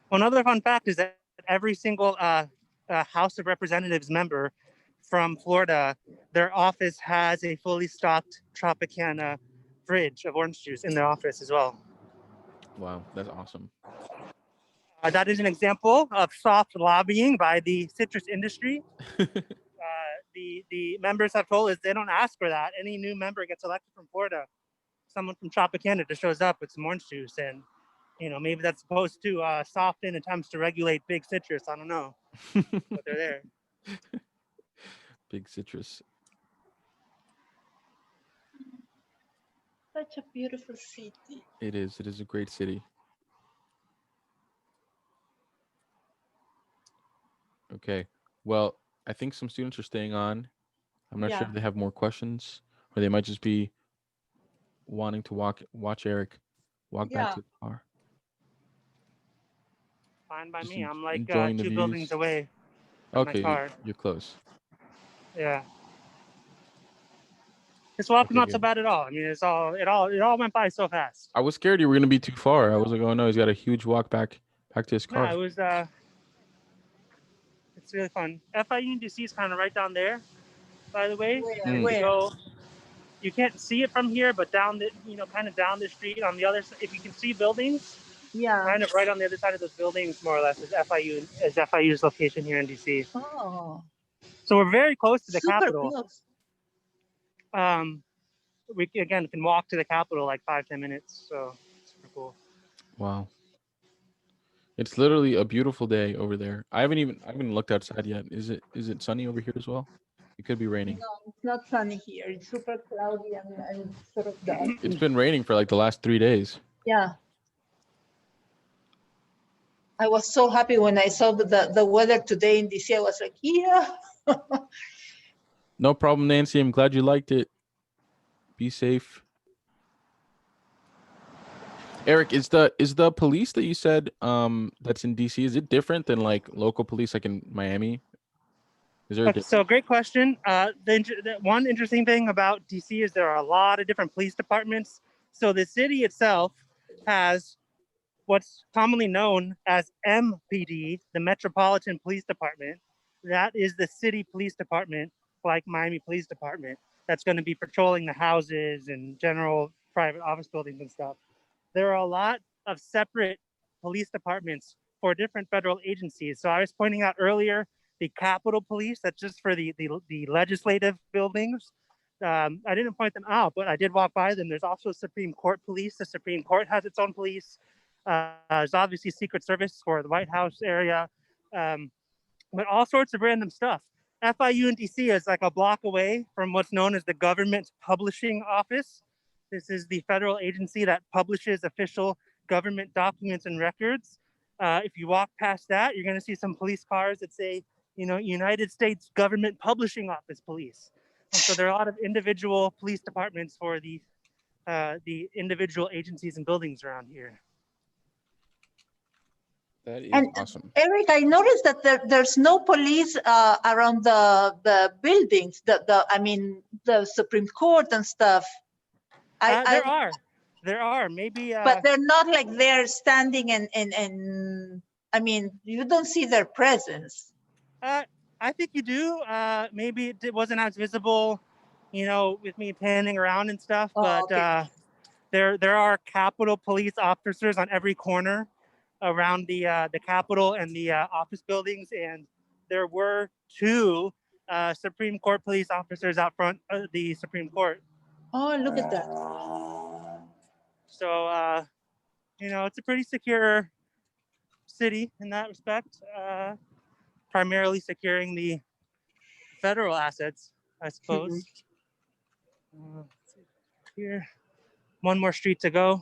Speaker 2: Well, another fun fact is that every single House of Representatives member from Florida, their office has a fully stocked Tropicana fridge of orange juice in their office as well.
Speaker 1: Wow, that's awesome.
Speaker 2: That is an example of soft lobbying by the citrus industry. The members have told us they don't ask for that. Any new member gets elected from Florida, someone from Tropicana just shows up with some orange juice, and maybe that's supposed to soften attempts to regulate big citrus. I don't know, but they're there.
Speaker 1: Big citrus.
Speaker 3: Such a beautiful city.
Speaker 1: It is. It is a great city. Okay. Well, I think some students are staying on. I'm not sure
Speaker 3: Yeah.
Speaker 1: if they have more questions, or they might just be wanting to watch Eric walk back
Speaker 3: Yeah.
Speaker 1: to the car.
Speaker 2: Fine by
Speaker 1: Just
Speaker 2: me. I'm like
Speaker 1: enjoying the
Speaker 2: 2
Speaker 1: views.
Speaker 2: buildings away from my
Speaker 1: Okay,
Speaker 2: car.
Speaker 1: you're close.
Speaker 2: Yeah. This walk is
Speaker 1: Okay,
Speaker 2: not
Speaker 1: good.
Speaker 2: so bad at all. I mean, it all went by so fast.
Speaker 1: I was scared you were gonna be too far. I was like, oh no, he's got a huge walk back to his
Speaker 2: No,
Speaker 1: car.
Speaker 2: it was it's really fun. FIU DC is kind of right down there, by the way.
Speaker 3: Where?
Speaker 2: You can't see it from here, but down the kind of down the street on the other side, if you can see buildings,
Speaker 3: Yeah.
Speaker 2: kind of right on the other side of those buildings, more or less, is FIU's location here in DC.
Speaker 3: Oh,
Speaker 2: So we're very close to the
Speaker 3: super
Speaker 2: Capitol.
Speaker 3: close.
Speaker 2: We again can walk to the Capitol like 5-10 minutes. So it's super cool.
Speaker 1: Wow. It's literally a beautiful day over there. I haven't even looked outside yet. Is it sunny over here as well? It could be raining.
Speaker 3: No, it's not sunny here. It's super cloudy and sort of dark.
Speaker 1: It's been raining for like the last 3 days.
Speaker 3: Yeah. I was so happy when I saw the weather today in DC. I was like, yeah.
Speaker 1: No problem, Nancy. I'm glad you liked it. Be safe. Eric, is the police that you said that's in DC, is it different than like local police like in Miami? Is there a difference?
Speaker 2: So great question. The one interesting thing about DC is there are a lot of different police departments. So the city itself has what's commonly known as MPD, the Metropolitan Police Department. That is the city police department, like Miami Police Department, that's going to be patrolling the houses and general private office buildings and stuff. There are a lot of separate police departments for different federal agencies. So I was pointing out earlier the Capitol Police, that's just for the legislative buildings. I didn't point them out, but I did walk by them. There's also Supreme Court Police. The Supreme Court has its own police. There's obviously Secret Service for the White House area, but all sorts of random stuff. FIU in DC is like a block away from what's known as the Government Publishing Office. This is the federal agency that publishes official government documents and records. If you walk past that, you're going to see some police cars that say, United States Government Publishing Office Police. And so there are a lot of individual police departments for the individual agencies and buildings around here.
Speaker 1: That is
Speaker 3: And
Speaker 1: awesome.
Speaker 3: Eric, I noticed that there's no police around the buildings. The Supreme Court and stuff.
Speaker 2: There are maybe,
Speaker 3: but they're not like they're standing and I mean, you don't see their presence.
Speaker 2: I think you do. Maybe it wasn't as visible, with me panning around and stuff. But
Speaker 3: Okay.
Speaker 2: there are Capitol Police officers on every corner around the Capitol and the office buildings, and there were 2 Supreme Court police officers out front of the Supreme Court.
Speaker 3: Oh, look at that.
Speaker 2: So it's a pretty secure city in that respect. Primarily securing the federal assets, I suppose. Here, one more street to go.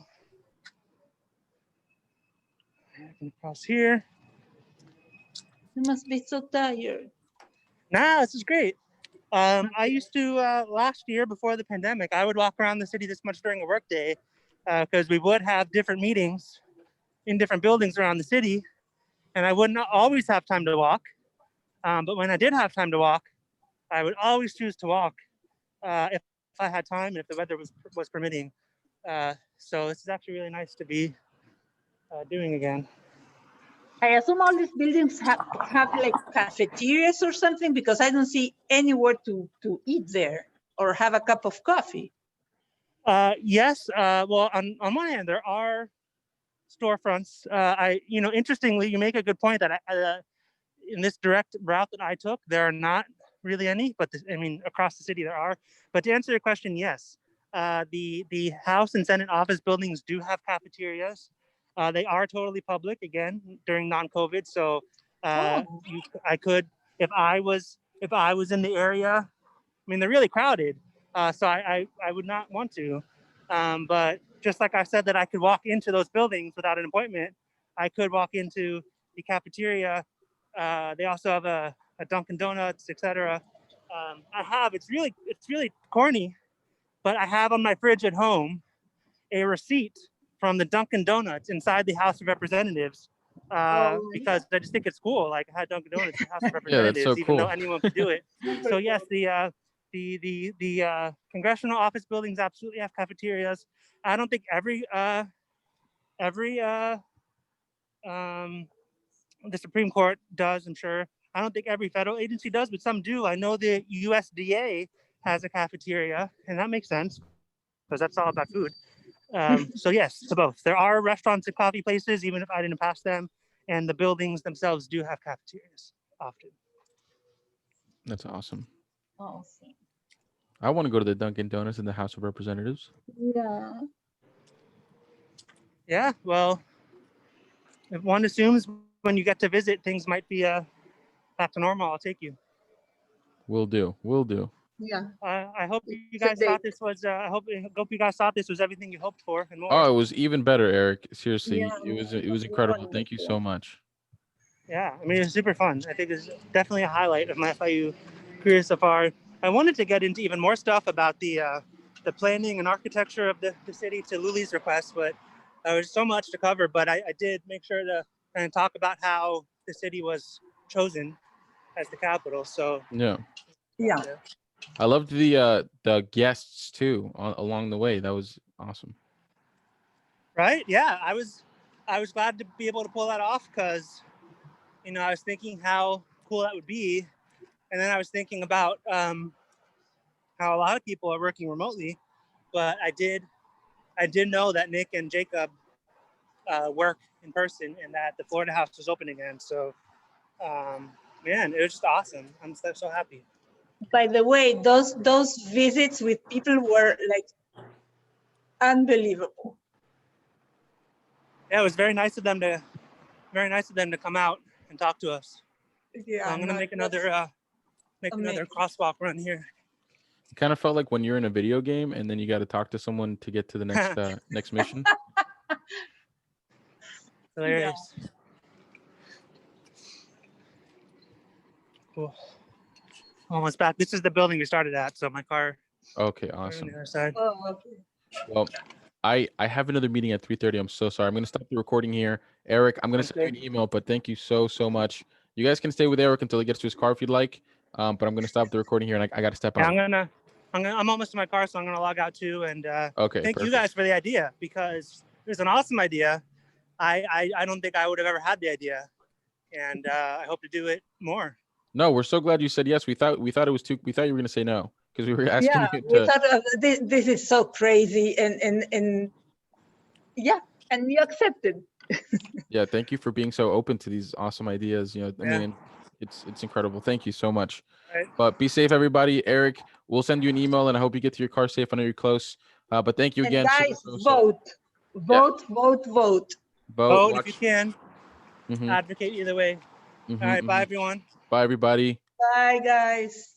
Speaker 2: I can cross here.
Speaker 3: You must be so tired.
Speaker 2: Nah, this is great. I used to, last year before the pandemic, I would walk around the city this much during a workday because we would have different meetings in different buildings around the city, and I would not always have time to walk. But when I did have time to walk, I would always choose to walk if I had time and if the weather was permitting. So this is actually really nice to be doing again.
Speaker 3: I assume all these buildings have like cafeterias or something, because I don't see anywhere to eat there or have a cup of coffee.
Speaker 2: Yes. Well, on one hand, there are storefronts. Interestingly, you make a good point that in this direct route that I took, there are not really any, but across the city there are. But to answer your question, yes, the House and Senate office buildings do have cafeterias. They are totally public again during non-COVID. So I could, if I was in the area. They're really crowded, so I would not want to. But just like I said that I could walk into those buildings without an appointment, I could walk into the cafeteria. They also have a Dunkin' Donuts, etc. It's really corny, but I have on my fridge at home a receipt from the Dunkin' Donuts inside the House of Representatives, because I just think it's cool. Like, I had Dunkin' Donuts in the House of
Speaker 1: Yeah, that's
Speaker 2: Representatives,
Speaker 1: so
Speaker 2: even though
Speaker 1: cool.
Speaker 2: anyone could do it. So yes, the congressional office buildings absolutely have cafeterias. I don't think every the Supreme Court does, I'm sure. I don't think every federal agency does, but some do. I know the USDA has a cafeteria, and that makes sense because that's all about food. So yes, to both. There are restaurants and coffee places, even if I didn't pass them, and the buildings themselves do have cafeterias often.
Speaker 1: That's awesome.
Speaker 3: Awesome.
Speaker 1: I want to go to the Dunkin' Donuts in the House of Representatives.
Speaker 3: Yeah.
Speaker 2: Yeah, well, if one assumes when you get to visit, things might be back to normal, I'll take you.
Speaker 1: Will do.
Speaker 3: Yeah.
Speaker 2: I hope you
Speaker 3: It's a
Speaker 2: guys
Speaker 3: date.
Speaker 2: thought this was. I hope you guys thought this was everything you hoped for and more.
Speaker 1: Oh, it was even better, Eric. Seriously,
Speaker 3: Yeah,
Speaker 1: it was incredible. Thank you so much.
Speaker 2: Yeah, it was super fun. I think it's definitely a highlight of my FIU career so far. I wanted to get into even more stuff about the planning and architecture of the city to Luli's request, but there was so much to cover. But I did make sure to kind of talk about how the city was chosen as the capital. So
Speaker 1: Yeah.
Speaker 3: Yeah.
Speaker 1: I loved the guests too along the way. That was awesome.
Speaker 2: right, yeah, I was glad to be able to pull that off because I was thinking how cool that would be, and then I was thinking about how a lot of people are working remotely, but I did know that Nick and Jacob work in person and that the Florida House was open again. So, man, it was just awesome. I'm so happy.
Speaker 3: By the way, those visits with people were like unbelievable.
Speaker 2: Yeah, it was very nice of them to come out and talk to us.
Speaker 3: Yeah.
Speaker 2: So I'm gonna make another crosswalk run here.
Speaker 1: It kind of felt like when you're in a video game and then you got to talk to someone to get to the next next mission.
Speaker 2: Hilarious. Yeah. Cool. Almost back. This is the building we started at, so my car.
Speaker 1: Okay, awesome.
Speaker 2: On the other side.
Speaker 3: Oh, okay.
Speaker 1: Well, I have another meeting at 3:30. I'm so sorry. I'm going to stop the recording here. Eric, I'm going to send you an email, but thank you so much. You guys can stay with Eric until he gets to his car if you'd like. But I'm going to stop the recording here and I got to step out.
Speaker 2: I'm almost in my car, so I'm going to log out too. And
Speaker 1: okay,
Speaker 2: thank you guys for the idea because it was an awesome idea. I don't think I would have ever had the idea, and I hope to do it more.
Speaker 1: No, we're so glad you said yes. We thought you were going to say no because we were asking you to.
Speaker 3: We thought this is so crazy, and yeah, and you accepted.
Speaker 1: Yeah, thank you for being so open to these awesome ideas. I mean, it's incredible. Thank you so much.
Speaker 2: Right.
Speaker 1: But be safe, everybody. Eric, we'll send you an email, and I hope you get to your car safe. I know you're close. But thank you again.
Speaker 3: And guys, vote. Vote
Speaker 2: if you can. Advocate either way. All right, bye everyone.
Speaker 1: Bye everybody.
Speaker 3: Bye guys.